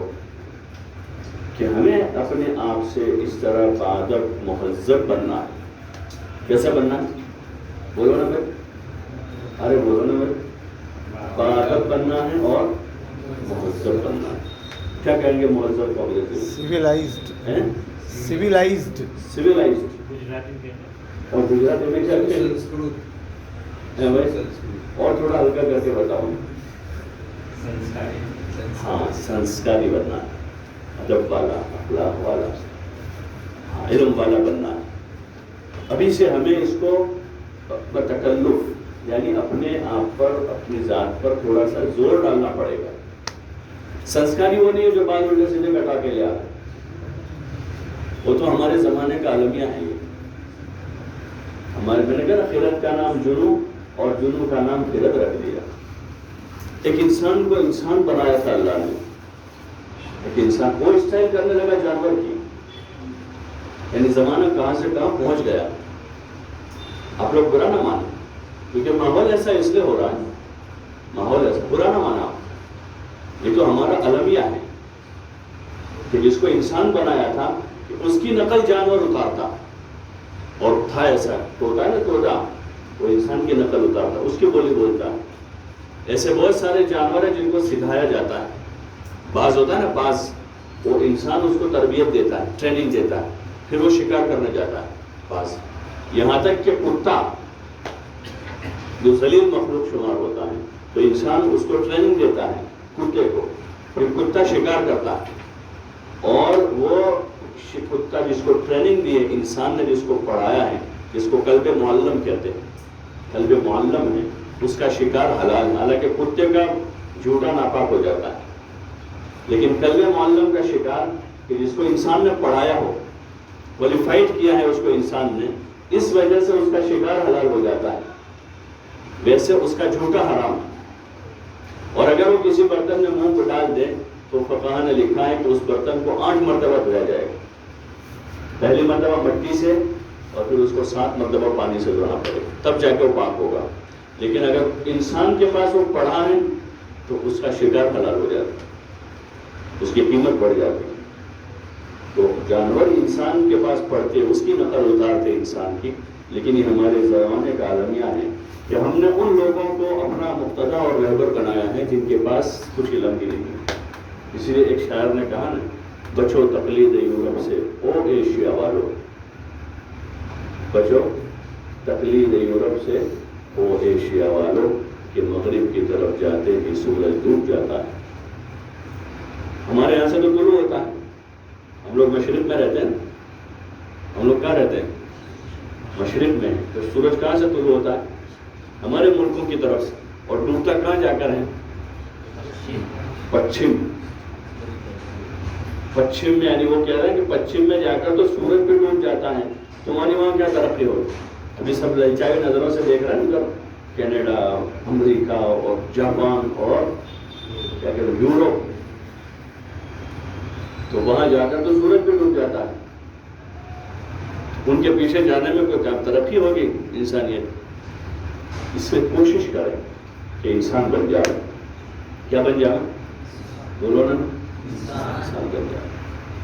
کہ ہمیں اپنے آپ سے اس طرح بادب مہذب بننا ہے. کیسا بننا ہے؟ بولو نا بھائی, ارے بولو نا بھائی. بادب بننا ہے اور مہذب بننا ہے. کیا کہیں گے مہذب کو؟ سویلائزڈ. اور گجراتی میں کیا کہیں بھائی؟ اور تھوڑا ہلکا کر کے بتاؤ. ہاں, سنسکاری بننا ہے, ادب والا, اخلاق والا, علم والا بننا ہے. ابھی سے ہمیں اس کو بتکلف یعنی اپنے آپ پر, اپنی ذات پر تھوڑا سا زور ڈالنا پڑے گا. سنسکاری وہ نہیں ہے جو بال الٹے سیدھے کٹا کے لے آ رہے, وہ تو ہمارے زمانے کا المیہ ہے. ہمارے میں نے کہا نا خیرت کا نام جنو اور جنو کا نام خیرت رکھ دیا. ایک انسان کو انسان بنایا تھا اللہ نے, ایک انسان وہ اسٹائل کرنے لگا جانور کی, یعنی زمانہ کہاں سے کہاں پہنچ گیا. آپ لوگ برا نہ مانیں, کیونکہ ماحول ایسا اس لیے ہو رہا ہے, ماحول ایسا, برا نہ مانا. یہ تو ہمارا المیہ ہے کہ جس کو انسان بنایا تھا کہ اس کی نقل جانور اتارتا, اور تھا ایسا طوطا ہے نا, طوطا وہ انسان کی نقل اتارتا, اس کی بولی بولتا. ایسے بہت سارے جانور ہیں جن کو سکھایا جاتا ہے. بعض ہوتا ہے نا, بعض وہ انسان اس کو تربیت دیتا ہے, ٹریننگ دیتا ہے, پھر وہ شکار کرنے جاتا ہے. بعض یہاں تک کہ کتا جو ذلیل مخلوق شمار ہوتا ہے, تو انسان اس کو ٹریننگ دیتا ہے کتے کو, پھر کتا شکار کرتا ہے. اور وہ کتا جس کو ٹریننگ دی ہے, انسان نے جس کو پڑھایا ہے, جس کو قلب معلم کہتے ہیں, قلب معلم ہے, اس کا شکار حلال ہے. حالانکہ کتے کا جھوٹا ناپاک ہو جاتا ہے, لیکن قلب معلم کا شکار کہ جس کو انسان نے پڑھایا ہو, کوالیفائڈ کیا ہے اس کو انسان نے, اس وجہ سے اس کا شکار حلال ہو جاتا ہے. ویسے اس کا جھوٹا حرام ہے. اور اگر وہ کسی برتن میں منہ کو ڈال دے تو فقہ نے لکھا ہے کہ اس برتن کو 8 مرتبہ دھویا جائے گا. پہلی مرتبہ مٹی سے, اور پھر اس کو 7 مرتبہ پانی سے دھونا پڑے گا, تب جا کے وہ پاک ہوگا. لیکن اگر انسان کے پاس وہ پڑھا ہے تو اس کا شکار حلال ہو جاتا ہے, اس کی قیمت بڑھ جاتی ہے. تو جانور انسان کے پاس پڑھتے, اس کی نقل اتارتے انسان کی. لیکن یہ ہمارے زمانے کا المیہ ہے کہ ہم نے ان لوگوں کو اپنا مقتدا اور رہبر بنایا ہے جن کے پاس کچھ علم بھی نہیں ہے. اسی لیے ایک شاعر نے کہا نا, بچو تقلید یورپ سے او ایشیا والو, بچو تقلید یورپ سے او ایشیا والو, کہ مغرب کی طرف جاتے ہی سورج ڈوب جاتا ہے. ہمارے یہاں سے تو طلوع ہوتا ہے, ہم لوگ مشرق میں رہتے ہیں. ہم لوگ کہاں رہتے ہیں؟ مشرق میں. تو سورج کہاں سے طلوع ہوتا ہے؟ ہمارے ملکوں کی طرف سے. اور ڈوبتا کہاں جا کر ہے؟ پچھم. پچھم میں, یعنی وہ کہہ رہا ہے کہ پچھم میں جا کر تو سورج پہ ڈوب جاتا ہے. تمہاری وہاں کیا ترقی ہوگی؟ ابھی سب للچائی نظروں سے دیکھ رہے ہیں ادھر, کینیڈا, امریکہ اور جاپان اور کیا کہتے ہیں یوروپ, تو وہاں جا کر تو سورج پہ ڈوب جاتا ہے. ان کے پیچھے جانے میں کوئی کیا ترقی ہوگی انسانیت؟ اس سے کوشش کریں کہ انسان بن جائے. کیا بن جائے؟ بولو نا, انسان بن جائے.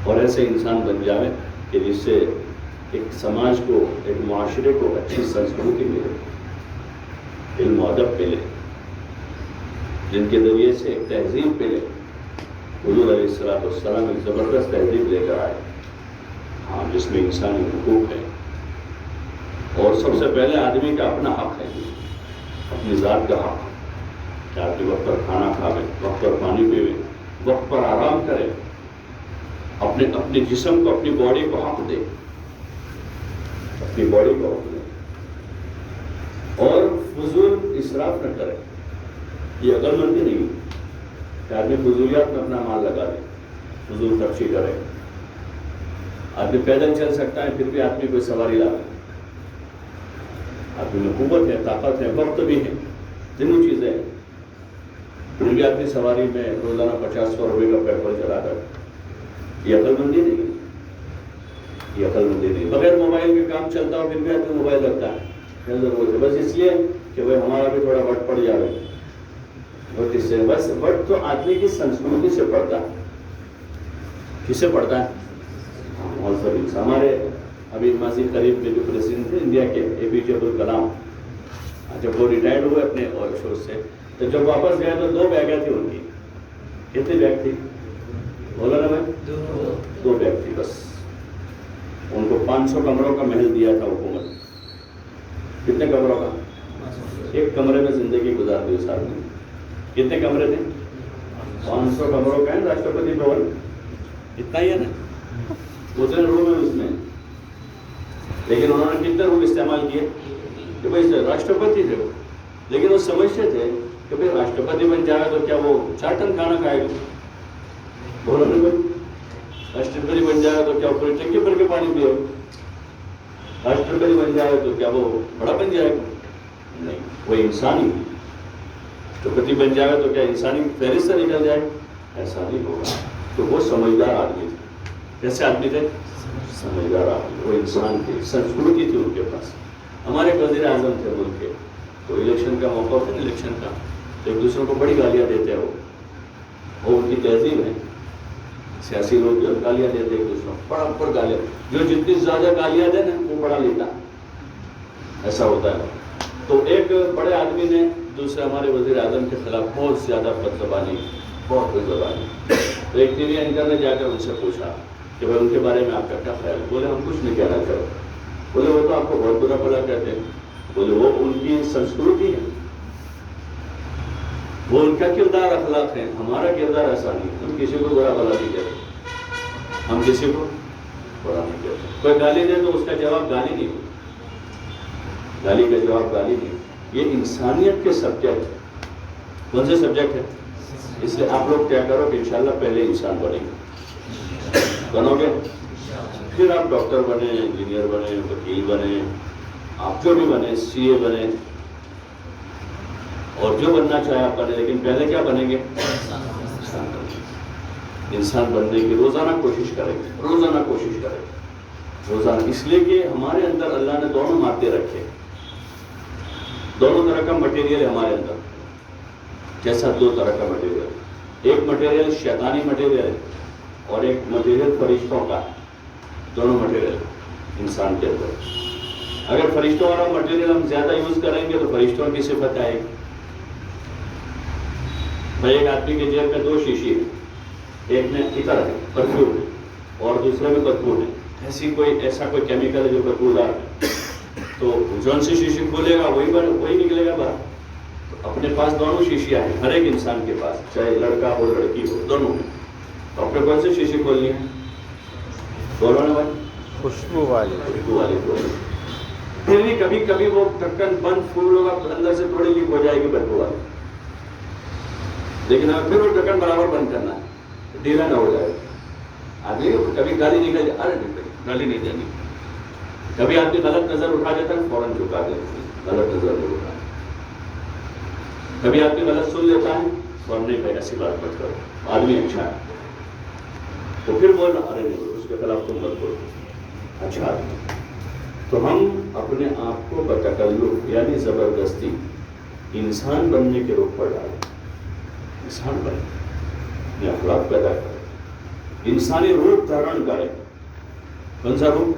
اور ایسے انسان بن جائے کہ جس سے ایک سماج کو، ایک معاشرے کو اچھی سنسکرتی ملے، علم و ادب ملے، جن کے ذریعے سے ایک تہذیب ملے. حضور علیہ السلام ایک زبردست تہذیب لے کر آئے، ہاں، جس میں انسانی حقوق ہے، اور سب سے پہلے آدمی کا اپنا حق ہے، اپنی ذات کا حق، کہ آدمی وقت پر کھانا کھاوے، وقت پر پانی پیوے، وقت پر آرام کرے، اپنے جسم کو، اپنی باڈی کو حق دے، اپنی باڈی کو حق دے، اور فضول اسراف نہ کرے. یہ عقل مندی نہیں کہ آدمی فضولیات میں اپنا مال لگا دے، فضول خرچی کرے. آدمی پیدل چل سکتا ہے، پھر بھی آدمی کوئی سواری لا دے. آدمی میں قوت ہے، طاقت ہے، وقت بھی ہے، تینوں چیزیں ہیں، پھر بھی آدمی سواری میں روزانہ 50-100 روپے کا پیٹرول چلا کر، یہ عقل مندی نہیں ہے، یہ عقل مندی نہیں. بغیر موبائل کے کام چلتا ہو، پھر بھی آدمی موبائل رکھتا ہے، کیا ضرورت ہے؟ بس اس لیے کہ بھائی ہمارا بھی تھوڑا وقت پڑ جائے. وقت اس سے بس وقت تو آدمی کی سنسکرتی سے پڑتا ہے. کس سے پڑتا ہے؟ ہمارے ابھی ماضی قریب کے جو پریزیڈنٹ تھے انڈیا کے، اے پی جے عبد الکلام، جب وہ ریٹائرڈ ہوئے اپنے شو سے، تو جب واپس گئے تو 2 بیگیں تھی ان کی. کتنی بیگ تھی؟ بولا نا بھائی، 2 بیگ تھی بس. ان کو 500 کمروں کا محل دیا تھا حکومت. کتنے کمروں کا؟ ایک کمرے میں زندگی گزار دی اس آدمی. کتنے کمرے تھے؟ 500 کمروں کا ہے راشٹرپتی بھون، اتنا ہی ہے نا، اتنے روم ہے اس میں. لیکن انہوں نے کتنے روم استعمال کیے کہ بھائی راشٹرپتی تھے وہ، لیکن وہ سمجھتے تھے کہ بھائی راشٹرپتی بن جائے تو کیا وہ 4 ٹن کھانا کھائے گا؟ بولو نا بھائی، راشٹرپتی بن جائے تو کیا وہ پوری ٹنکی بھر کے پانی پیے گا؟ راشٹرپتی بن جائے تو کیا وہ بڑا بن جائے گا؟ نہیں، وہ انسانی. راشٹرپتی بن جائے گا تو کیا انسانی فہرست سے نکل جائے گا؟ ایسا نہیں ہوگا. تو وہ سمجھدار آدمی تھے. کیسے آدمی تھے؟ سمجھدار آدمی. وہ انسان تھے، سنسکرتی تھی ان کے پاس. ہمارے وزیر اعظم تھے ملک کے، تو الیکشن کا موقع ہوتا ہے نا، الیکشن کا، تو ایک دوسرے کو بڑی گالیاں دیتے ہیں وہ ان کی تہذیب ہے. سیاسی لوگ جو گالیاں دیتے ایک دوسرے کو، بڑا گالیاں، جو جتنی زیادہ گالیاں دے نا وہ بڑا لیتا، ایسا ہوتا ہے. تو ایک بڑے آدمی نے دوسرے ہمارے وزیر اعظم کے خلاف بہت زیادہ بدزبانی، بہت بدزبانی. تو ایک ٹی وی اینکر نے جا کر ان سے پوچھا کہ بھائی ان کے بارے میں آپ کا کیا خیال ہے؟ بولے ہم کچھ نہیں کہنا چاہتے. بولے وہ تو آپ کو بہت برا بھلا کہتے ہیں. بولے وہ ان کی سنسکرتی ہے، وہ ان کا کردار اخلاق ہے. ہمارا کردار ایسا نہیں، ہم کسی کو برا بھلا نہیں کہتے، ہم کسی کو برا نہیں کہتے. کوئی گالی دے تو اس کا جواب گالی نہیں ہو، گالی کا جواب گالی نہیں. یہ انسانیت کے سبجیکٹ. کون سے سبجیکٹ ہے؟ اس لیے آپ لوگ کیا کرو کہ انشاءاللہ پہلے انسان بنیں گے، بنو گے، پھر آپ ڈاکٹر بنے، انجینئر بنے، وکیل بنے، آپ جو بھی بنے، سی اے بنے، اور جو بننا چاہے آپ بنے. لیکن پہلے کیا بنیں گے؟ انسان بننے کی روزانہ کوشش کریں گے، روزانہ کوشش کریں گے، روزانہ. اس لیے کہ ہمارے اندر اللہ نے دونوں مادے رکھے، دونوں طرح کا مٹیریل ہے ہمارے اندر. جیسا 2 طرح کا مٹیریل، ایک مٹیریل شیطانی مٹیریل ہے اور ایک مٹیریل فرشتوں کا. دونوں مٹیریل انسان کے اندر. اگر فرشتوں والا مٹیریل ہم زیادہ یوز کریں گے تو فرشتوں کی صفت آئے گی. بھائی ایک آدمی کے جیب میں 2 شیشی ہے، ایک میں عطر ہے، پرفیوم ہے، اور دوسرے میں بدبو ہے. ایسا کوئی کیمیکل ہے جو بدبودار ہے، تو جون سی شیشی کھولے گا وہی نکلے گا باہر. تو اپنے پاس دونوں شیشیاں ہیں، ہر ایک انسان کے پاس، چاہے لڑکا ہو لڑکی ہو، دونوں. تو اپنے کون سی شیشی کھولنی ہے؟ بولو نا بھائی، خوشبو والی. خوشبو والی کھولنی. پھر بھی کبھی کبھی وہ ڈھکن بند پھول ہوگا، اندر سے تھوڑی لیک ہو جائے گی بدبو والی. لیکن پھر وہ ڈھکن برابر بند کرنا ہے، ڈھیلا نہ ہو جائے. آدمی کبھی گالی نکل جائے، ارے گالی نہیں دینی. کبھی آدمی غلط نظر اٹھا دیتا ہے، فوراً جھکا دیتا، غلط نظر نہیں اٹھا. کبھی آدمی غلط سن لیتا ہے، فوراً نہیں بھائی ایسی بات مت کرو، آدمی اچھا ہے، تو پھر بولنا ارے نہیں اس کے خلاف تم مت بولو، اچھا آدمی. تو ہم اپنے آپ کو بتکلف یعنی زبردستی انسان بننے کے رخ پر ڈالیں. انسان بنے، اپنے اخلاق پیدا کریں، انسانی روپ دھارن کریں. کون سا روپ؟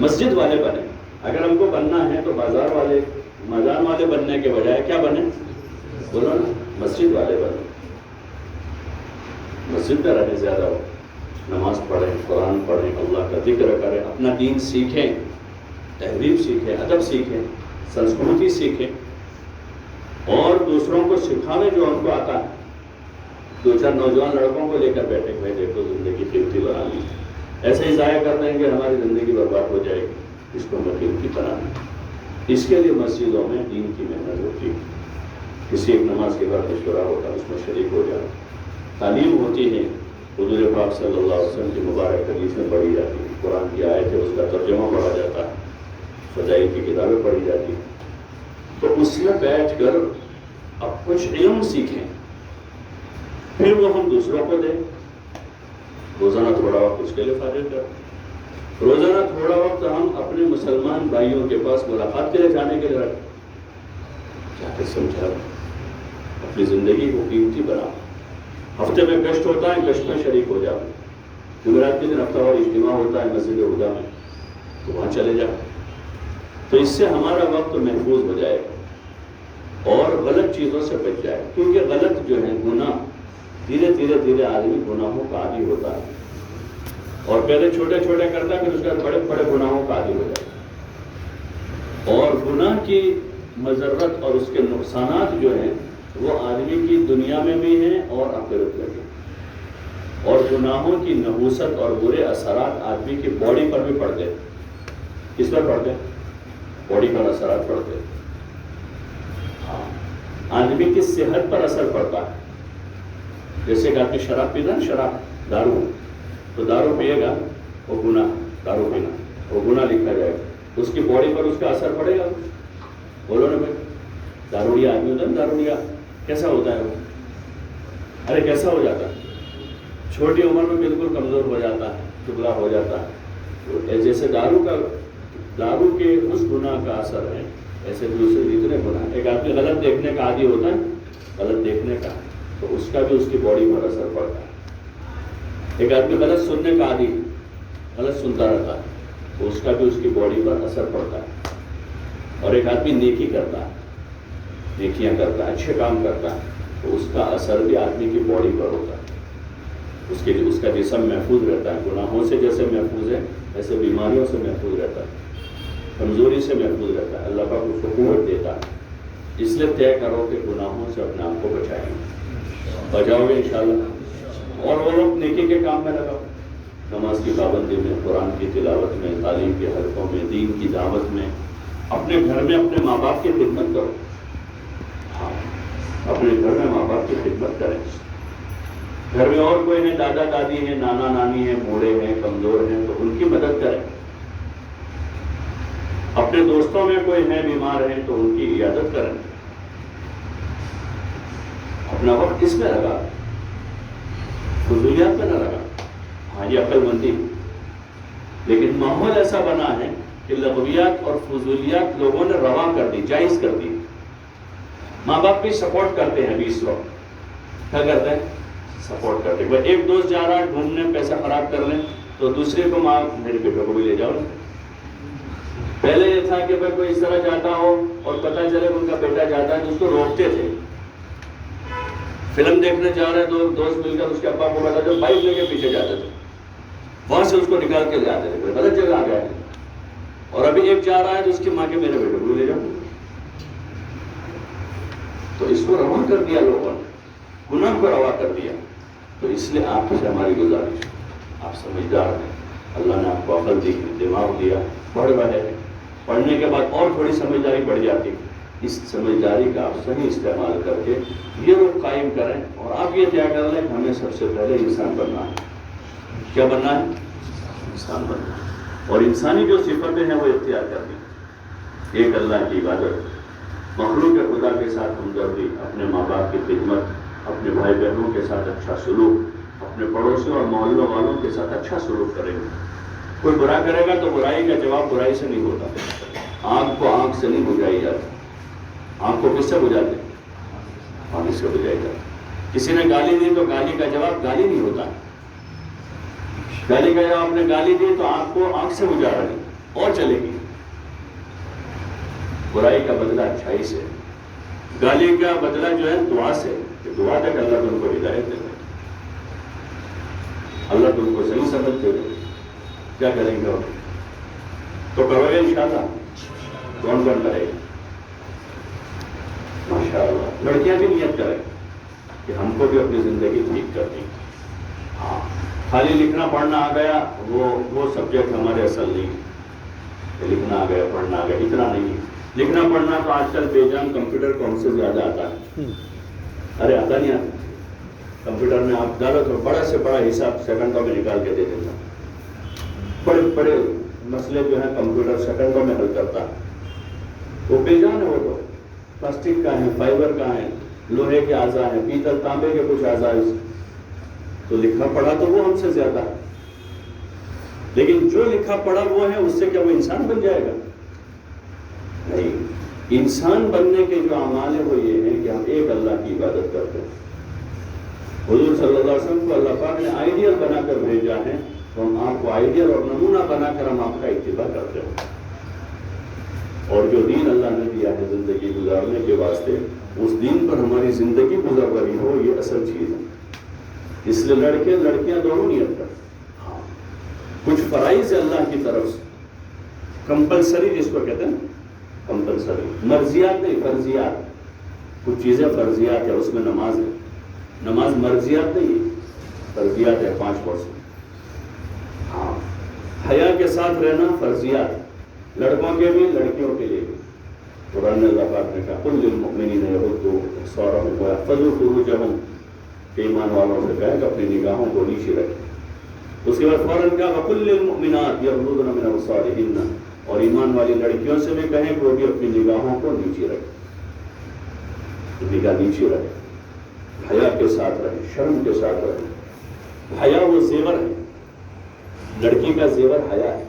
مسجد والے بنے. اگر ہم کو بننا ہے تو بازار والے میدان والے بننے کے بجائے کیا بنے؟ بولو نا، مسجد والے بنے. مسجد میں رہے زیادہ ہو، نماز پڑھیں، قرآن پڑھیں، اللہ کا ذکر کریں، اپنا دین سیکھیں، تہذیب سیکھیں، ادب سیکھیں، سنسکرتی سیکھیں، اور دوسروں کو سکھاویں جو ان کو آتا ہے. 2-4 نوجوان لڑکوں کو لے کر بیٹھے ہوئے، دیکھو زندگی قیمتی بنا لی، ایسے ہی ضائع کر دیں گے ہماری زندگی برباد ہو جائے گی. اس کو ہمیں قیمتی بنانا. اس کے لیے مسجدوں میں دین کی محنت ہوتی ہے. کسی ایک نماز کے بعد مشورہ ہوتا ہے، اس میں شریک ہو جانا. تعلیم ہوتی ہے، حضور پاک صلی اللہ علیہ وسلم کی مبارک حدیثیں پڑھی جاتی ہیں، قرآن کی آیت ہے، اس کا ترجمہ پڑھا جاتا ہے، فضائل کی کتابیں پڑھی جاتی ہیں. تو اس میں بیٹھ کر اب کچھ علم سیکھیں، پھر وہ ہم دوسروں کو دیں. روزانہ تھوڑا وقت اس کے لیے فارغ کریں. روزانہ تھوڑا وقت ہم اپنے مسلمان بھائیوں کے پاس ملاقات کے لیے جانے کے لیے رکھیں. جا کے سمجھا، اپنی زندگی کو قیمتی بنا. ہفتے میں گشت ہوتا ہے، گشت میں شریک ہو جاؤ. جمعرات کے دن ہفتہ وار اجتماع ہوتا ہے مسجد ہدا میں، تو وہاں چلے جاؤ. تو اس سے ہمارا وقت محفوظ ہو جائے گا اور غلط چیزوں سے بچ جائے. کیونکہ غلط جو ہے گناہ، دھیرے آدمی گناہوں کا عادی ہوتا ہے، اور پہلے چھوٹے چھوٹے کرتا ہے، پھر اس کے بعد بڑے بڑے گناہوں کا عادی ہو جاتا ہے. اور گناہ کی مضرت اور اس کے نقصانات جو ہیں وہ آدمی کی دنیا میں بھی ہیں اور آخرت میں بھی. اور گناہوں کی نحوست اور برے اثرات آدمی کی باڈی پر بھی پڑتے ہیں. کس پر پڑتے ہیں؟ باڈی پر اثرات پڑتے ہیں. آدمی کی صحت پر اثر پڑتا ہے. جیسے کہ آدمی شراب پیتا ہے، شراب دارو، تو دارو پیے گا وہ گناہ، دارو پینا وہ گناہ لکھا جائے گا. اس کی باڈی پر اس کا اثر پڑے گا. بولو نا بھائی، دارودیا آدمی ہوتا ہے، دارودیا کیسا ہوتا ہے وہ؟ ارے کیسا ہو جاتا ہے؟ چھوٹی عمر میں بالکل کمزور ہو جاتا ہے، دبلا ہو جاتا ہے. جیسے دارو کے اس گناہ کا اثر ہے، ایسے دوسرے جتنے گناہ. ایک آدمی غلط دیکھنے کا عادی ہوتا ہے، غلط دیکھنے کا، تو اس کا بھی اس کی باڈی پر اثر پڑتا ہے. ایک آدمی غلط سننے کا عادی، غلط سنتا رہتا ہے، تو اس کا بھی اس کی باڈی پر اثر پڑتا ہے. اور ایک آدمی نیکی کرتا ہے، نیکیاں کرتا ہے، اچھے کام کرتا ہے، تو اس کا اثر بھی آدمی کی باڈی پر ہوتا ہے. اس کا جسم محفوظ رہتا ہے. گناہوں سے جیسے محفوظ ہے، ایسے بیماریوں سے محفوظ رہتا ہے، کمزوری سے محفوظ رہتا ہے. اللہ پاک اس کو قوت دیتا ہے. اس لیے طے کرو کہ گناہوں سے اپنے آپ کو بچاؤ گے انشاءاللہ. اور وہ لوگ نیکی کے کام میں لگاؤ، نماز کی پابندی میں، قرآن کی تلاوت میں، تعلیم کے حلقوں میں، دین کی دعوت میں. اپنے گھر میں اپنے ماں باپ کی خدمت کرو. ہاں، اپنے گھر میں ماں باپ کی خدمت کریں. گھر میں اور کوئی ہے، دادا دادی ہیں، نانا نانی ہیں، بوڑھے ہیں، کمزور ہیں، تو ان کی مدد کریں. اپنے دوستوں میں کوئی ہے بیمار ہیں تو ان کی عیادت کریں. اپنا وقت کس میں لگا؟ فضولیات میں نہ لگا. ہاں یہ عقل مندی. لیکن ماحول ایسا بنا ہے کہ لغویات اور فضولیات لوگوں نے روا کر دی، جائز کر دی. ماں باپ بھی سپورٹ کرتے ہیں. 20 لوگ کیا کرتے ہیں؟ سپورٹ کرتے ہیں. ایک دوست جا رہا ہے گھومنے، پیسہ خراب کر لیں تو دوسرے کو ماں میرے بیٹے کو بھی لے جاؤ. پہلے یہ تھا کہ کوئی اس طرح جاتا ہو اور پتہ چلے ان کا بیٹا جاتا ہے تو اس کو روکتے تھے. فلم دیکھنے جا رہے دو دوست مل کر اس کے ابا کو بتا جو بائک لے کے پیچھے جاتے تھے، وہاں سے اس کو نکال کے لے آتے تھے. غلط جگہ آ گیا ہے. اور ابھی ایک جا رہا ہے تو اس کی ماں کے میرے بیٹے کو لے جاؤ. تو اس کو روا کر دیا لوگوں نے، گناہ کو روا کر دیا. تو اس لیے آپ سے ہماری گزارش، آپ سمجھدار ہیں، اللہ نے آپ کو عقل دی، دماغ دیا، پڑھ رہے ہیں. پڑھنے کے بعد اور تھوڑی سمجھداری بڑھ جاتی. اس سمجھداری کا آپ صحیح استعمال کر کے یہ روح قائم کریں. اور آپ یہ طے کر لیں کہ ہمیں سب سے پہلے انسان بننا ہے. کیا بننا ہے؟ انسان بننا ہے. اور انسانی جو صفتیں ہیں وہ اختیار کرنی. ایک اللہ کی عبادت، مخلوق خدا کے ساتھ ہمدردی، اپنے ماں باپ کی خدمت، اپنے بھائی بہنوں کے ساتھ اچھا سلوک، اپنے پڑوسیوں اور محلوں والوں کے ساتھ اچھا سلوک کریں گے. کوئی برا کرے گا تو برائی کا جواب برائی سے نہیں ہوتا. آنکھ کو آنکھ سے نہیں بجھائی جاتی. آنکھ کو کس سے بجھاتے؟ پانی سے بجھائی جاتی. کسی نے گالی دی تو گالی کا جواب گالی نہیں ہوتا. گالی کا جواب آپ نے گالی دی تو آنکھ کو آنکھ سے بجھا رہی. اور چلے گی. برائی کا بدلہ اچھائی سے، گالی کا بدلہ جو ہے دعا سے، کہ دعا تک اللہ تم کو ہدایت دے دے، اللہ تم کو صحیح سمجھ دے دے. کیا کریں گے؟ تو کرو گے انشاءاللہ. کون کرے گا؟ ماشاءاللہ. لڑکیاں بھی نیت کریں کہ ہم کو بھی اپنی زندگی ٹھیک کرنی. ہاں، خالی لکھنا پڑھنا آ گیا وہ سبجیکٹ ہمارے اصل نہیں. لکھنا آ گیا پڑھنا آ گیا اتنا نہیں. لکھنا پڑھنا تو آج کل بے جان کمپیوٹر کو ہم سے زیادہ آتا ہے. ارے آتا نہیں آتا. کمپیوٹر میں آپ ڈالو تو بڑا سے بڑا حساب سیکنڈوں میں نکال کے دے دیتا. بڑے بڑے مسئلے جو ہیں کمپیوٹر سیکنڈوں میں حل کرتا ہے. وہ بے جان ہے. وہ تو پلاسٹک کا ہے، فائبر کا ہے، لوہے کے اعضاء ہیں، پیتل تانبے کے کچھ اعضاء. تو لکھا پڑھا تو وہ ہم سے زیادہ ہے. لیکن جو لکھا پڑھا وہ ہے، اس سے کیا وہ انسان بن جائے گا؟ نہیں. انسان بننے کے جو اعمال ہیں وہ یہ ہیں کہ ہم ایک اللہ کی عبادت کرتے ہیں. حضور صلی اللہ علیہ وسلم کو اللہ پاک نے آئیڈیل بنا کر بھیجا ہے، تو ہم آپ کو آئیڈیل اور نمونہ بنا کر ہم آپ کا اتباع کرتے ہیں. اور جو دین اللہ نے دیا ہے زندگی گزارنے کے واسطے، اس دین پر ہماری زندگی گزر رہی ہو، یہ اصل چیز ہے. اس لیے لڑکے لڑکیاں دونوں نیت کرتے. ہاں، کچھ فرائض ہے اللہ کی طرف سے، کمپلسری جس کو کہتے ہیں، کمپلسری. مرضیات نہیں، فرضیات. کچھ چیزیں فرضیات ہے، اس میں نماز ہے. نماز مرضیات نہیں ہے، فرضیات ہے 5%. ہاں، حیا کے ساتھ رہنا فرضیات، لڑکوں کے بھی لڑکیوں کے لیے بھی. قرآن نے اللہ پاک نے کہا قل للمؤمنین یغضوا ابصارهم ويحفظوا فروجهم، کہ ایمان والوں سے کہا کہ اپنی نگاہوں کو نیچے رکھیں. اس کے بعد فوراً کہا وقل للمؤمنات یغضضن من ابصارهن، اور ایمان والی لڑکیوں سے بھی کہیں کہ وہ بھی اپنی نگاہوں کو نیچے رکھیں. نگاہ نیچے رکھیں، حیا کے ساتھ رہیں، شرم کے ساتھ رہیں. حیا وہ زیور ہے، لڑکی کا زیور حیا ہے.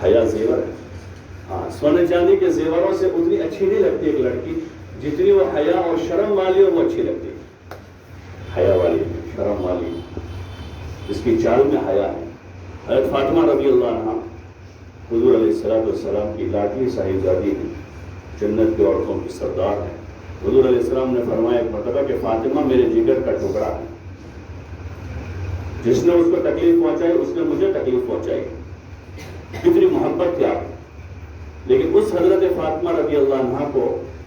حیا زیور ہے. ہاں، سونے چاندی کے زیوروں سے اتنی اچھی نہیں لگتی ایک لڑکی جتنی وہ حیا اور شرم والی ہو، وہ اچھی لگتی ہے. حیا والی، شرم والی، جس کی چال میں حیا ہے. حضرت فاطمہ رضی اللہ عنہ حضور علیہ السلام کی لاڈلی صاحبزادی ہے، جنت کی عورتوں کی سردار ہے. حضور علیہ السلام نے فرمایا ایک مرتبہ کہ فاطمہ میرے جگر کا ٹکڑا ہے. جس نے اس کو تکلیف پہنچائی اس نے مجھے تکلیف پہنچائی. کتنی محبت تھی آپ. لیکن اس حضرت فاطمہ رضی اللہ عنہ کو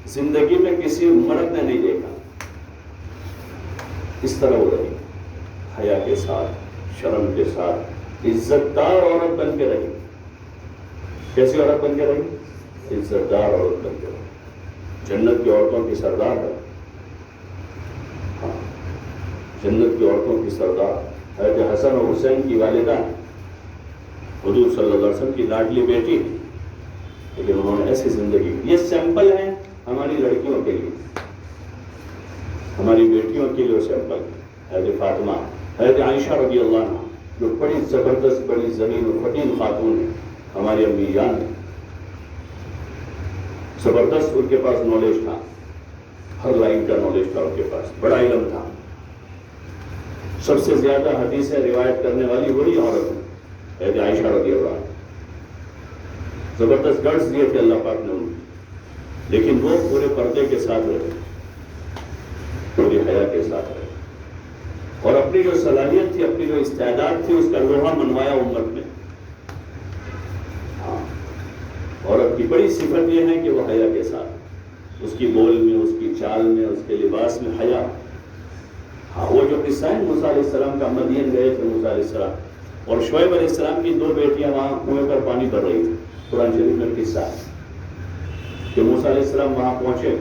زندگی میں کسی مرد نے نہیں دیکھا. اس طرح ہو رہی، حیا کے ساتھ، شرم کے ساتھ، عزت دار عورت بن کے رہی. کیسی عورت بن کے رہی؟ عزت دار عورت بن کے رہی. جنت کی عورتوں کی سردار ہے. ہاں، جنت کی عورتوں کی سردار. حضرت حسن اور حسین کی والدہ حضور صلی اللہ علیہ وسلم کی لاڈلی بیٹی، لیکن انہوں نے ایسی زندگی. یہ سیمپل ہے ہماری لڑکیوں کے لیے، ہماری بیٹیوں کے لیے سیمپل. حضرت فاطمہ، حضرت عائشہ رضی اللہ عنہ جو بڑی زبردست، بڑی ذلیل و فطین خاتون ہیں، ہماری امی جان ہیں. زبردست ان کے پاس نالج تھا، ہر لائن کا نالج تھا ان کے پاس، بڑا علم تھا. سب سے زیادہ حدیثیں روایت کرنے والی وہی عورت ہے، حضرت عائشہ رضی اللہ عنہ. زبردست گرڈز دیے تھے اللہ پاک نے ان کو، لیکن وہ پورے پردے کے ساتھ رہے، پوری حیا کے ساتھ رہے، اور اپنی جو صلاحیت تھی، اپنی جو استعداد تھی، اس کا لوہا منوایا امت میں. ہاں، عورت کی بڑی صفت یہ ہے کہ وہ حیا کے ساتھ، اس کی بول میں، اس کی چال میں، اس کے لباس میں حیا. ہاں، وہ جو قصہ ہے موسیٰ علیہ السلام کا، مدین گئے تھے موسیٰ علیہ السلام، اور شعیب علیہ السلام کی 2 بیٹیاں وہاں کنویں پر پانی بھر رہی تھی. قرآن شریف میں قصہ ہے کہ موسیٰ علیہ السلام وہاں پہنچے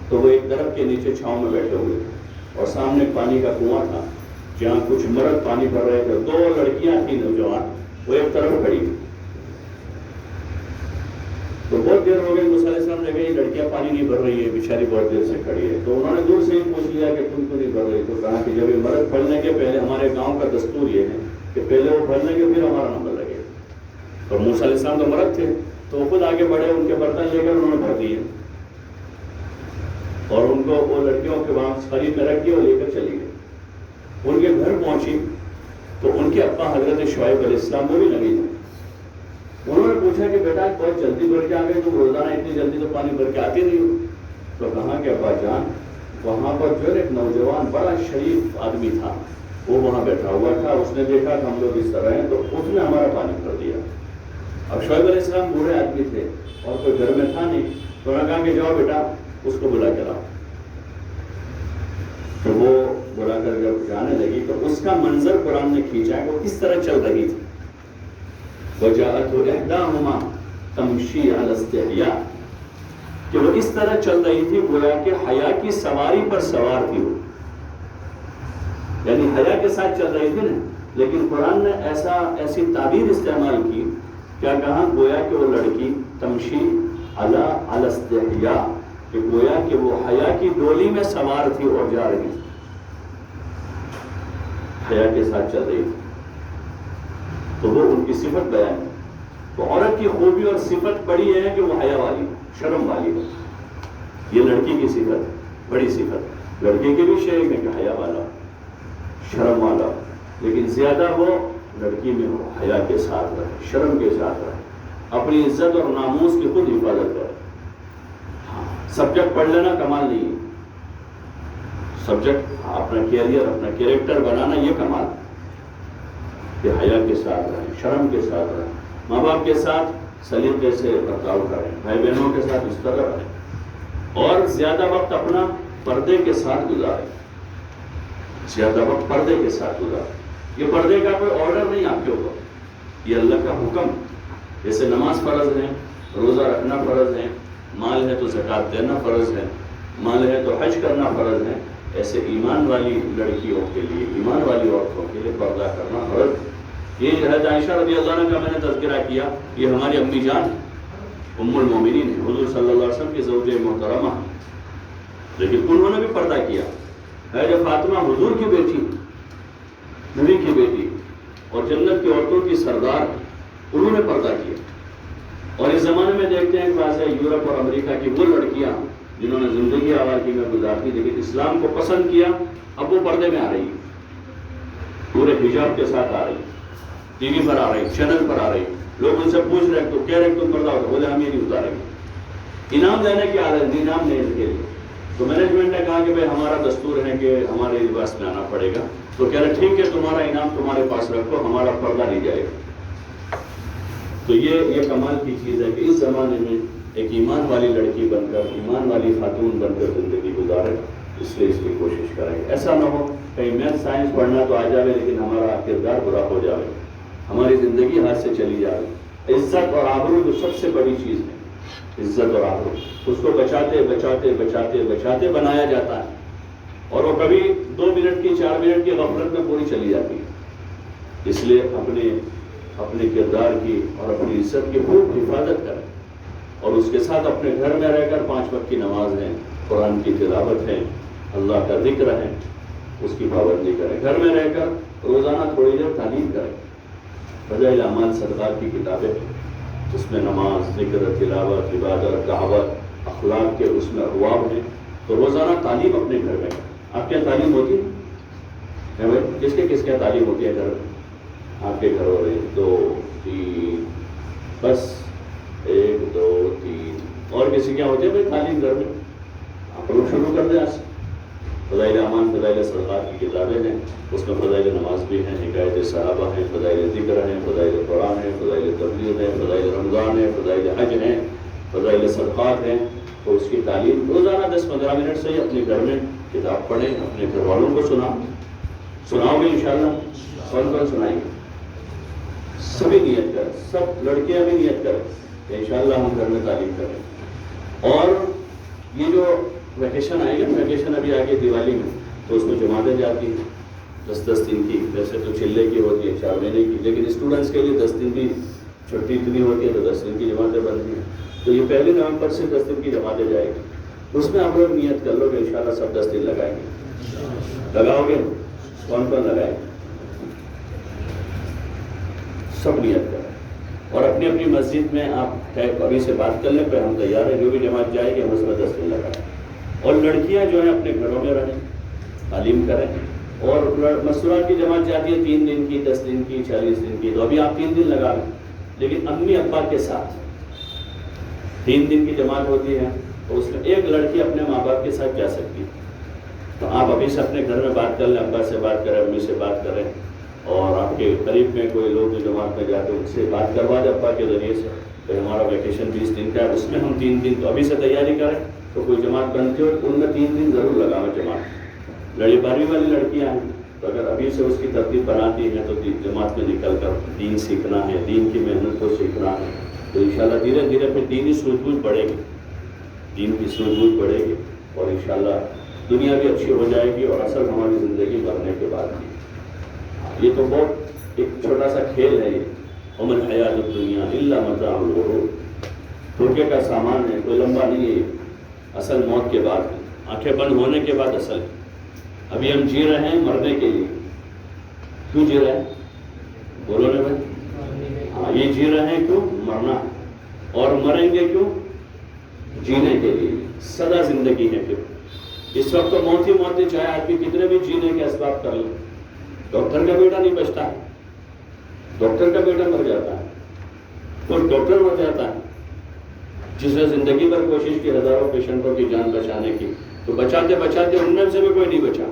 تو وہ ایک درخت کے نیچے چھاؤں میں بیٹھے ہوئے تھے، اور سامنے پانی کا کنواں تھا جہاں کچھ مرد پانی بھر رہے تھے. 2 لڑکیاں تھیں نوجوان، وہ ایک طرف کھڑی تھی. تو بہت دیر ہو گئی، موسیٰ علیہ السلام نے کہا یہ لڑکیاں پانی نہیں بھر رہی ہے، بیچاری بہت دیر سے کھڑی ہے. تو انہوں نے دور سے ہی پوچھ لیا کہ تم کیوں نہیں بھر رہی؟ تو کہا کہ جب یہ مرد بھرنے کے پہلے، ہمارے گاؤں کا دستور یہ ہے کہ پہلے وہ بھرنے کے پھر ہمارا نمبر لگے. اور موسیٰ علیہ السلام تو مرد تھے، تو وہ خود آگے بڑھے، ان کے برتن لے کر انہوں نے بھر دیے، اور ان کو وہ لڑکیوں کے وہاں خرید میں رکھ کے وہ لے کر چلی گئی. ان کے گھر پہنچی تو ان کے ابا حضرت شعیب علیہ السلام وہ بھی نبی تھے. انہوں نے پوچھا کہ بیٹا بہت جلدی بھر کے آ گئے، تم روزانہ اتنی جلدی تو پانی بھر کے آتے نہیں ہو؟ تو کہا کہ ابا جان وہاں پر جو ہے ایک نوجوان بڑا شریف آدمی تھا، وہ وہاں بیٹھا ہوا تھا، اس نے دیکھا کہ ہم لوگ اس طرح ہیں تو اس نے ہمارا پانی بھر دیا۔ اب شعیب علیہ السلام بوڑھے آدمی تھے اور کوئی گھر میں تھا نہیں، تو انہوں نے کہا کہ جاؤ بیٹا اس کو بلا کے لاؤ۔ تو وہ بلا کر جب جانے لگی تو اس کا منظر قرآن نے کھینچا ہے، وہ کس طرح چل رہی تھی۔ وَجَاءَتْهُ إِحْدَاهُمَا تَمْشِي عَلَى اسْتِحْيَاءٍ، کہ وہ اس طرح چل رہی تھی گویا کہ حیا کی سواری پر سوار تھی وہ، یعنی حیا کے ساتھ چل رہی تھی نا، لیکن قرآن نے ایسی تعبیر استعمال کی، کیا کہا، گویا کہ وہ لڑکی تمشی علی الاستحیاء، کہ گویا کہ وہ حیا کی ڈولی میں سوار تھی اور جا رہی تھی، حیا کے ساتھ چل رہی تھی۔ تو وہ ان کی صفت بیان ہے۔ تو عورت کی خوبی اور صفت بڑی ہے کہ وہ حیا والی ہو، شرم والی ہو، یہ لڑکی کی صفت ہے، بڑی صفت۔ لڑکی کے بھی شیخ ہے کہ حیا والا، شرم والا، لیکن زیادہ وہ لڑکی میں ہو، حیا کے ساتھ رہے، شرم کے ساتھ رہے، اپنی عزت اور ناموس کی خود حفاظت کرے۔ سبجیکٹ پڑھ لینا کمال نہیں ہے، سبجیکٹ اپنا کیریئر، اپنا کیریکٹر بنانا یہ کمال، کہ حیا کے ساتھ رہیں، شرم کے ساتھ رہیں، ماں باپ کے ساتھ سلیقے سے برتاؤ کریں، بھائی بہنوں کے ساتھ اس طرح رہیں، اور زیادہ وقت اپنا پردے کے ساتھ گزاریں، زیادہ وقت پردے کے ساتھ گزاریں۔ یہ پردے کا کوئی آرڈر نہیں آپ کے اوپر، یہ اللہ کا حکم۔ جیسے نماز فرض ہے، روزہ رکھنا فرض ہے، مال ہے تو زکوٰۃ دینا فرض ہے، مال ہے تو حج کرنا فرض ہے، ایسے ایمان والی لڑکیوں کے لیے، ایمان والی عورتوں کے لیے پردہ کرنا فرض ہے۔ یہ حضرت عائشہ رضی اللہ عنہ کا میں نے تذکرہ کیا، یہ ہماری امی جان ام المومنین ہے، حضور صلی اللہ علیہ وسلم کی زوج محترمہ، لیکن انہوں نے بھی پردہ کیا۔ ہے جب فاطمہ حضور کی بیٹی، نبی کی بیٹی اور جنت کی عورتوں کی سردار، انہوں نے پردہ کیا۔ اور اس زمانے میں دیکھتے ہیں کہ یورپ اور امریکہ کی وہ لڑکیاں جنہوں نے زندگی آوارگی میں گزارتی لیکن اسلام کو پسند کیا، اب وہ پردے میں آ رہی ہے، پورے حجاب کے ساتھ آ رہی، ٹی وی پر آ رہی، چینل پر آ رہی، لوگ ان سے پوچھ رہے تو کہہ رہے تم پردہ ہوتا، بولے ہم یہ نہیں اتاریں گے، انعام دینے کی عادت، انعام نہیں اس کے لیے۔ تو مینجمنٹ نے کہا کہ بھائی ہمارا دستور ہے کہ ہمارے لباس میں آنا پڑے گا، تو کہہ رہے ٹھیک ہے تمہارا انعام تمہارے پاس رکھو، ہمارا پردہ نہیں جائے گا۔ تو یہ کمال کی چیز ہے کہ اس زمانے میں ایک ایمان والی لڑکی بن کر، ایمان والی خاتون بن کر زندگی گزارے، اس لیے اس کی کوشش کریں۔ ایسا نہ ہو کہیں میتھ سائنس پڑھنا تو آ جائے لیکن ہمارا کردار برا ہو جائے، ہماری زندگی ہاتھ سے چلی جائے۔ عزت اور آبرو جو سب سے بڑی چیز ہے، عزت اور آبرو، اس کو بچاتے بچاتے بچاتے بچاتے بنایا جاتا ہے، اور وہ کبھی 2 منٹ کی 4 منٹ کی غفلت میں پوری چلی جاتی ہے۔ اس لیے اپنے کردار کی اور اپنی عزت کی خوب حفاظت کریں، اور اس کے ساتھ اپنے گھر میں رہ کر 5 وقت کی نماز ہے، قرآن کی تلاوت ہے، اللہ کا ذکر ہے، اس کی پابندی کریں۔ گھر میں رہ کر روزانہ تھوڑی دیر تعلیم کریں، فضائل اعمال صدقات کی کتابیں، اس میں نماز، ذکر، تلاوت، عبادت، دعوت، اخلاق کے اس میں ابواب ہیں، تو روزانہ تعلیم اپنے گھر میں۔ آپ کے تعلیم ہوتی ہے بھائی؟ کس کے تعلیم ہوتی ہے گھر میں؟ آپ کے گھر والے 2 3 بس 1 2 3، اور کسی کیا ہوتی ہے بھائی تعلیم گھر میں؟ آپ لوگ شروع کر دیں آج سے۔ فضائل اعمال، فضائل صدقات کی کتابیں ہیں، اس میں فضائل نماز بھی ہیں، حکایت صحابہ ہیں، فضائل ذکر ہیں، فضائل قرآن ہیں، فضائل تبلیغ ہیں، فضائل رمضان ہیں، فضائل حج ہیں، فضائل صدقات ہیں۔ تو اس کی تعلیم روزانہ 10-15 منٹ سے ہی اپنے گھر میں کتاب پڑھیں، اپنے گھر والوں کو سناؤ گے انشاءاللہ؟ کون سنائیں گے؟ سبھی نیت کریں، سب لڑکیاں بھی نیت کریں کہ انشاءاللہ ہم گھر میں تعلیم کریں۔ اور یہ جو ویکیشن آئے گا، ویکیشن ابھی آگے دیوالی میں، تو اس میں جماعتیں جاتی ہیں 10 دن کی، ویسے تو چلے کی ہوتی ہے 4 مہینے کی، لیکن اسٹوڈنٹس کے لیے 10 دن کی چھٹی اتنی ہوتی ہے تو 10 دن کی جماعتیں بنتی ہیں۔ تو یہ 1 نومبر سے 10 دن کی جماعتیں جائے گی، اس میں آپ لوگ نیت کر لو کہ انشاءاللہ سب 10 دن لگائیں گے۔ لگاؤ گے؟ کون لگائیں گے؟ سب نیت کریں، اور اپنی اپنی مسجد میں آپ ابھی سے بات کر لیں، پہ ہم تیار ہیں، جو بھی جماعت جائے گی ہم اس میں 10 دن لگائیں۔ اور لڑکیاں جو ہیں اپنے گھروں میں رہیں، تعلیم کریں، اور مسورات کی جماعت جاتی ہے 3 دن کی، 10 دن کی، 40 دن کی، تو ابھی آپ 3 دن لگا لیں، لیکن امی ابا کے ساتھ 3 دن کی جماعت ہوتی ہے، تو اس میں ایک لڑکی اپنے ماں باپ کے ساتھ جا سکتی ہے۔ تو آپ ابھی سے اپنے گھر میں بات کر لیں، ابا سے بات کریں، امی سے بات کریں، اور آپ کے قریب میں کوئی لوگ جو جماعت میں جاتے ہیں ان سے بات کروا دیں ابا کے ذریعے سے کہ ہمارا ویکیشن 20 دن کا ہے، اس میں ہم 3 دن تو ابھی سے تیاری کریں، تو کوئی جماعت بنتی ہو ان میں 3 دن ضرور لگاویں جماعت۔ 12ویں والی لڑکیاں ہیں تو اگر ابھی سے اس کی ترتیب بناتی ہیں تو جماعت میں نکل کر دین سیکھنا ہے، دین کی محنت کو سیکھنا ہے، تو انشاءاللہ دھیرے دھیرے پھر دینی سوجھ بوجھ بڑھے گی، دین کی سوجھ بوجھ بڑھے گی، اور انشاءاللہ دنیا بھی اچھی ہو جائے گی، اور اصل ہماری زندگی مرنے کے بعد کی۔ یہ تو بہت ایک چھوٹا سا کھیل ہے، یہ وما الحیاۃ الدنیا الا متاع الغرور، دھوکے کا سامان ہے، کوئی لمبا نہیں ہے، اصل موت کے بعد ہے، آنکھیں بند ہونے کے بعد اصل ہے۔ ابھی ہم جی رہے ہیں مرنے کے لیے، کیوں جی رہے ہیں؟ بولو نا بھائی، ہاں یہ جی رہے ہیں کیوں؟ مرنا، اور مریں گے کیوں؟ جینے کے لیے، سدا زندگی ہے۔ پھر اس وقت تو موت ہی موت ہے، چاہے آدمی کتنے بھی جینے کے اسباب کر لیں۔ ڈاکٹر کا بیٹا نہیں بچتا ہے، ڈاکٹر کا بیٹا مر جاتا ہے، کوئی ڈاکٹر مر جاتا ہے جس نے زندگی بھر کوشش کی ہزاروں پیشنٹوں کی جان بچانے کی، تو بچاتے بچاتے ان میں سے بھی کوئی نہیں بچا،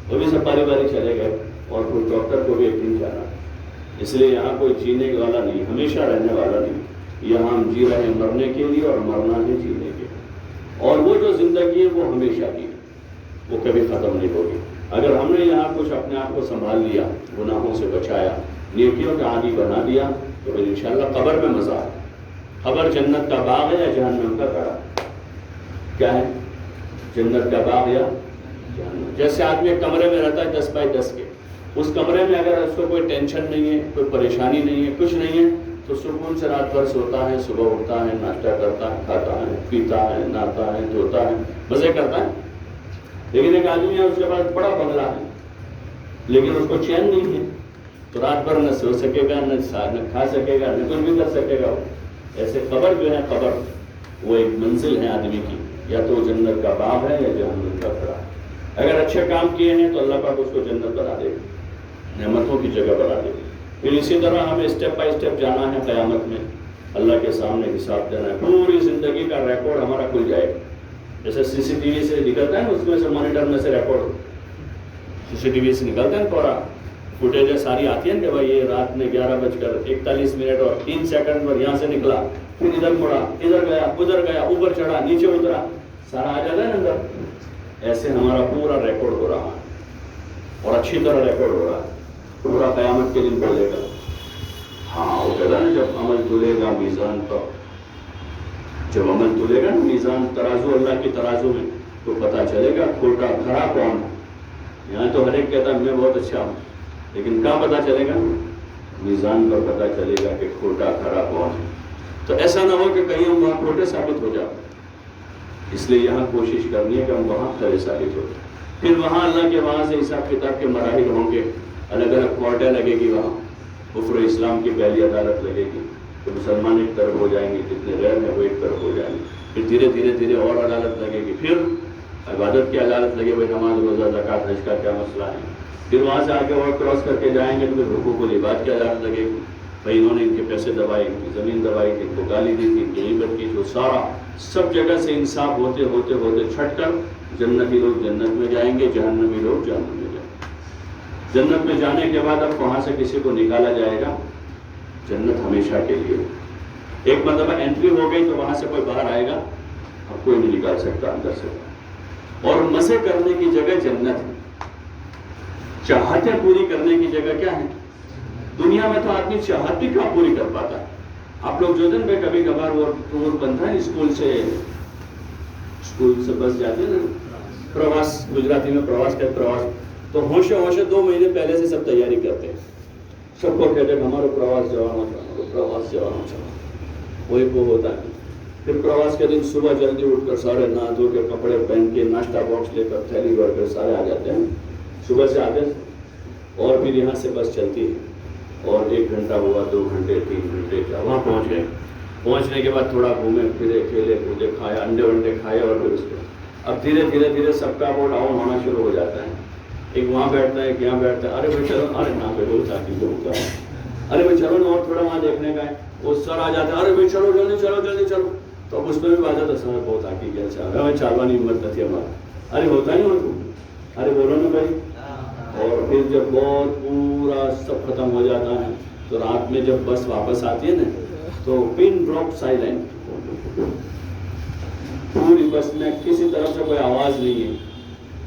وہ بھی سب باری باری چلے گئے، اور کوئی ڈاکٹر کو بھی ایک دن جانا۔ اس لیے یہاں کوئی جینے والا نہیں، ہمیشہ رہنے والا نہیں، یہاں ہم جی رہے ہیں مرنے کے لیے، اور مرنا ہے جینے کے لیے، اور وہ جو زندگی ہے وہ ہمیشہ کی ہے، وہ کبھی ختم نہیں ہوگی۔ اگر ہم نے یہاں کچھ اپنے آپ کو سنبھال لیا، گناہوں سے بچایا، نیکیوں کا عادی بنا دیا، تو پھر انشاءاللہ قبر میں مزہ ہے۔ قبر جنت کا باغ ہے یا جہنم کا گڑھا؟ کیا ہے؟ جنت کا باغ یا جہنم۔ جیسے آدمی ایک کمرے میں رہتا ہے 10x10 کے، اس کمرے میں اگر اس کو کوئی ٹینشن نہیں ہے، کوئی پریشانی نہیں ہے، کچھ نہیں ہے، تو سکون سے رات بھر سوتا ہے، صبح اٹھتا ہے، ناشتہ کرتا ہے، کھاتا ہے، پیتا ہے، نہاتا ہے، دھوتا ہے، مزے کرتا ہے۔ لیکن ایک آدمی ہے، اس کے پاس بڑا بنگلہ ہے لیکن اس کو چین نہیں ہے، تو رات بھر نہ سو سکے گا، نہ کھا سکے گا، نہ کچھ بھی کر سکے گا۔ ایسے قبر جو ہے، قبر وہ ایک منزل ہے آدمی کی، یا تو جنت کا باغ ہے یا جہنم کا گڑھا۔ اگر اچھے کام کیے ہیں تو اللہ پاک اس کو جنت بنا دے گا، نعمتوں کی جگہ بنا دے گا۔ پھر اسی طرح ہمیں اسٹیپ بائی اسٹیپ جانا ہے، قیامت میں اللہ کے سامنے حساب دینا ہے، پوری زندگی کا ریکارڈ ہمارا کھل جائے گا۔ جیسے CCTV سے نکلتا ہے نا، اس میں سے مانیٹر میں سے ریکارڈ، CCTV سے نکلتا ہے پورا فوٹیجیں ساری آتی ہیں کہ بھائی یہ رات میں 11:41 اور 3 سیکنڈ پر یہاں سے نکلا، پھر ادھر مڑا، ادھر گیا، اوپر چڑھا، نیچے اترا، سارا آ جاتا ہے نا اندر۔ ایسے ہمارا پورا ریکارڈ ہو رہا ہے، اور اچھی طرح ریکارڈ ہو رہا ہے، پورا قیامت کے دن بولے گا۔ ہاں وہ کہتا ہے نا، جب عمل تلے گا میزان پر، جب عمل تلے گا نا میزان، ترازو اللہ کی ترازو میں، تو پتہ چلے گا کھوٹا کھرا کون ہے۔ یہاں تو ہر ایک کہتا ہے میں بہت اچھا ہوں، لیکن کہاں پتہ چلے گا؟ میزان پر پتہ چلے گا کہ کھوٹا کھرا کون ہے۔ تو ایسا نہ ہو کہ کہیں ہم وہاں کھوٹے ثابت ہو جائیں، اس لیے یہاں کوشش کرنی ہے کہ ہم وہاں کھرے ثابت ہو جائیں۔ پھر وہاں اللہ کے وہاں سے حساب کتاب کے مراحل ہوں گے، الگ الگ کورٹیں لگے گی، وہاں کفر و اسلام کی پہلی عدالت لگے گی، تو مسلمان ایک طرف ہو جائیں گے، جتنے غیر ہیں وہ ایک طرف ہو جائیں گے، پھر دھیرے دھیرے دھیرے اور عدالت لگے گی، پھر عبادت کی عدالت لگے ہوئے، نماز روزہ زکوٰۃ حج کا کیا مسئلہ ہے، پھر وہاں سے آگے اور کراس کر کے جائیں گے تو پھر حقوق العباد کی عدالت لگے گی، بھائی انہوں نے ان کے پیسے دبائے، ان کی زمین دبائی تھی، ان کو گالی دی تھی، ان کی غیبت کی، جو سارا سب جگہ سے انصاف ہوتے ہوتے ہوتے چھٹ کر جنتی لوگ جنت میں جائیں گے، جہنمی لوگ جہنم میں جائیں گے۔ جنت میں جانے کے بعد اب وہاں سے کسی کو نکالا جائے گا، جنت ہمیشہ کے لیے، ایک مرتبہ انٹری ہو گئی تو وہاں سے کوئی باہر آئے گا، اب کوئی نہیں نکال سکتا اندر سے، اور مزے کرنے کی جگہ جنت ہے، چاہتیں پوری کرنے کی جگہ کیا ہے؟ دنیا میں تو آدمی چاہت بھی کہاں پوری کر پاتا ہے۔ آپ لوگ جو دن میں کبھی کبھار وہ ٹور بنتا ہے اسکول سے بس جاتے ہیں نا، پرواس، گجراتی میں پرواس کہتے، پرواس، تو ہوشے 2 مہینے پہلے سے سب تیاری کرتے ہیں، سب کو کہتے ہیں ہمارا پرواس جوانا چاہو، پرواس جوانا چاہو، وہی وہ ہوتا ہے۔ پھر پرواس کے دن صبح جلدی اٹھ کر سارے نہا دھو کے کپڑے پہن کے ناشتہ باکس لے کر تھیلی بھر کر سارے آ جاتے ہیں، صبح سے آتے ہیں، اور پھر یہاں سے بس چلتی ہے، اور 1 گھنٹہ ہوا، 2 گھنٹے، 3 گھنٹے، وہاں پہنچ گئے، پہنچنے کے بعد تھوڑا گھومے پھرے، کھیلے کودے، کھایا، انڈے ونڈے کھائے، اور پھر اس کو اب دھیرے دھیرے دھیرے سب کا وہ ڈاؤن ہونا شروع ہو جاتا ہے، ایک وہاں بیٹھتا ہے، ایک یہاں بیٹھتا ہے، ارے بھائی چلو، ارے نہ بیٹھو، تاکہ جو ہوتا ہے ارے بھائی چلو نا اور تھوڑا وہاں دیکھنے کا ہے، وہ سر آ جاتا ہے، ارے بھائی چلو جلدی چلو جلدی چلو، تو اب اس میں بھی بات ہے سمجھ بہت آکی کیا چاہ رہا ہے، چالوانی ہمت نہ تھی ہمارا، ارے ہوتا ہی نہیں، ارے بولو نا بھائی. اور پھر جب بہت پورا سب ختم ہو جاتا ہے تو رات میں جب بس واپس آتی ہے نا تو پن ڈراپ سائلنٹ، پوری بس میں کسی طرف سے کوئی آواز نہیں ہے،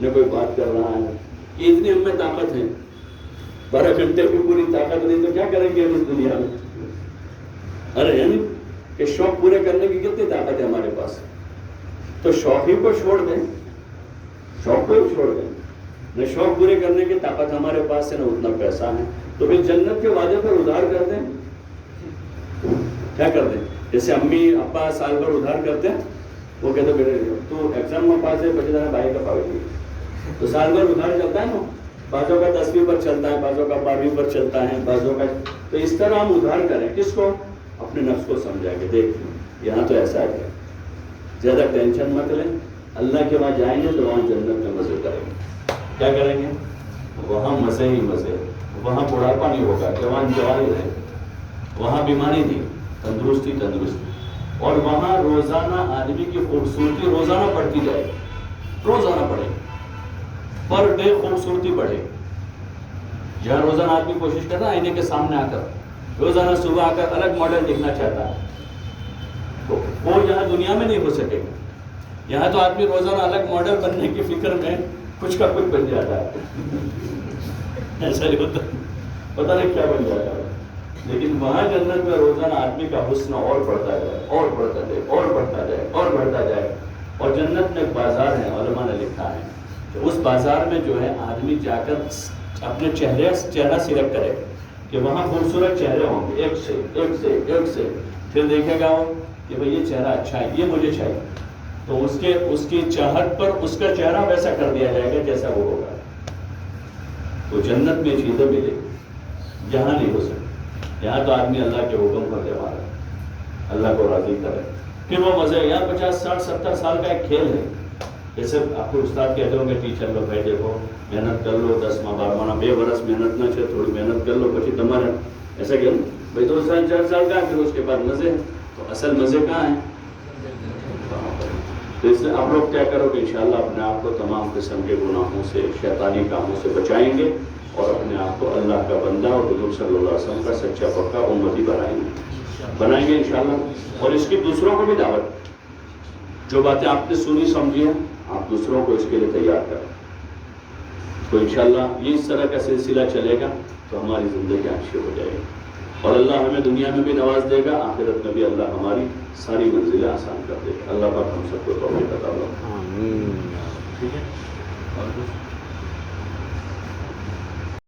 نہ کوئی بات کر رہا ہے. اتنی ہم میں طاقت ہے، 12 گھنٹے کی پوری طاقت نہیں تو کیا کریں گے ہم اس دنیا میں. ارے یعنی کہ شوق پورے کرنے کی کتنی طاقت ہے ہمارے پاس، تو شوق ہی کو چھوڑ دیں، شوق کو ہی چھوڑ دیں. نہ شوق پورے کرنے کی طاقت ہمارے پاس ہے نہ اتنا پیسہ ہے، تو پھر جنت کے وعدے پر ادھار کر دیں. کیا کر دیں؟ جیسے امی ابا سال بھر ادھار کرتے ہیں، وہ کہتے بیٹے تو ایگزام میں پاس ہے بچے جانا بھائی کا پاوی، تو سال بھر ادھار چلتا ہے نا، بعضوں کا 10ویں پر چلتا ہے، بعضوں کا 12ویں پر چلتا ہے، بعضوں کا. تو اس طرح ہم ادھار کریں کس کو؟ اپنے نفس کو سمجھا کے دیکھ یہاں تو ایسا ہے، زیادہ ٹینشن مت لیں، اللہ کے وہاں جائیں گے تو وہاں جنت میں مزے کریں گے. کیا کریں گے؟ وہاں مزے ہی مزے، وہاں بڑھاپا نہیں ہوگا، جوان جوانی رہے، وہاں بیماری نہیں، تندرستی تندرستی. اور وہاں روزانہ آدمی کی خوبصورتی روزانہ بڑھتی جائے، روزانہ بڑھے، پر ڈے خوبصورتی بڑھے. جہاں روزانہ آدمی کوشش کرتا ہے آئینے کے سامنے آ کر روزانہ صبح آ کر الگ ماڈل دکھنا چاہتا ہے، تو وہ یہاں دنیا میں نہیں ہو سکے گا. یہاں تو آدمی روزانہ الگ ماڈل بننے کی فکر میں کچھ کا کچھ بن جاتا ہے، ایسا نہیں ہوتا، پتہ نہیں کیا بن جاتا ہے. لیکن وہاں جنت میں روزانہ آدمی کا حسن اور بڑھتا جائے، اور بڑھتا جائے، اور بڑھتا جائے، اور بڑھتا جائے. اور جنت میں ایک بازار ہے، علماء نے لکھا ہے کہ اس بازار میں جو ہے آدمی جا کر اپنے چہرہ سلیکٹ کرے کہ وہاں خوبصورت چہرے ہوں گے، ایک سے ایک سے ایک سے. پھر دیکھے گا وہ کہ بھئی یہ چہرہ اچھا ہے، یہ مجھے چاہیے، تو اس کی چاہت پر اس کا چہرہ ویسا کر دیا جائے گا جیسا وہ ہوگا. تو جنت میں چیزیں ملے یہاں نہیں ہو سکتی. یہاں تو آدمی اللہ کے حکم پر دے رہا ہے، اللہ کو راضی کرے، پھر وہ مزے. یہاں 50 60 70 سال کا ایک کھیل ہے. جیسے آپ کو استاد کہتے ہوں گے ٹیچر لوگ بھائی دیکھو محنت کر لو 10 ماہ 12 ماہ 2 برس محنت نہ چھے، تھوڑی محنت کر لو پچھی تمہارا ایسا کیا بھائی 2 سال 4 سال کا، پھر اس کے بعد مزے. تو اصل مزے کہاں ہیں؟ تو اس لیے آپ لوگ کیا کرو کہ انشاءاللہ اپنے آپ کو تمام قسم کے گناہوں سے، شیطانی کاموں سے بچائیں گے، اور اپنے آپ کو اللہ کا بندہ اور حضور صلی اللہ علیہ وسلم کا سچا پکا امتی بنائیں گے انشاءاللہ. اور اس کی دوسروں کو بھی دعوت، جو باتیں آپ نے سنی سمجھی ہیں آپ دوسروں کو اس کے لیے تیار کریں. تو انشاءاللہ یہ اس طرح کا سلسلہ چلے گا تو ہماری زندگی اچھی ہو جائے گی، اور اللہ ہمیں دنیا میں بھی نواز دے گا، آخرت میں بھی اللہ ہماری ساری منزلیں آسان کر دے گا. اللہ پاک ہم سب کو توفیق عطا فرمائے.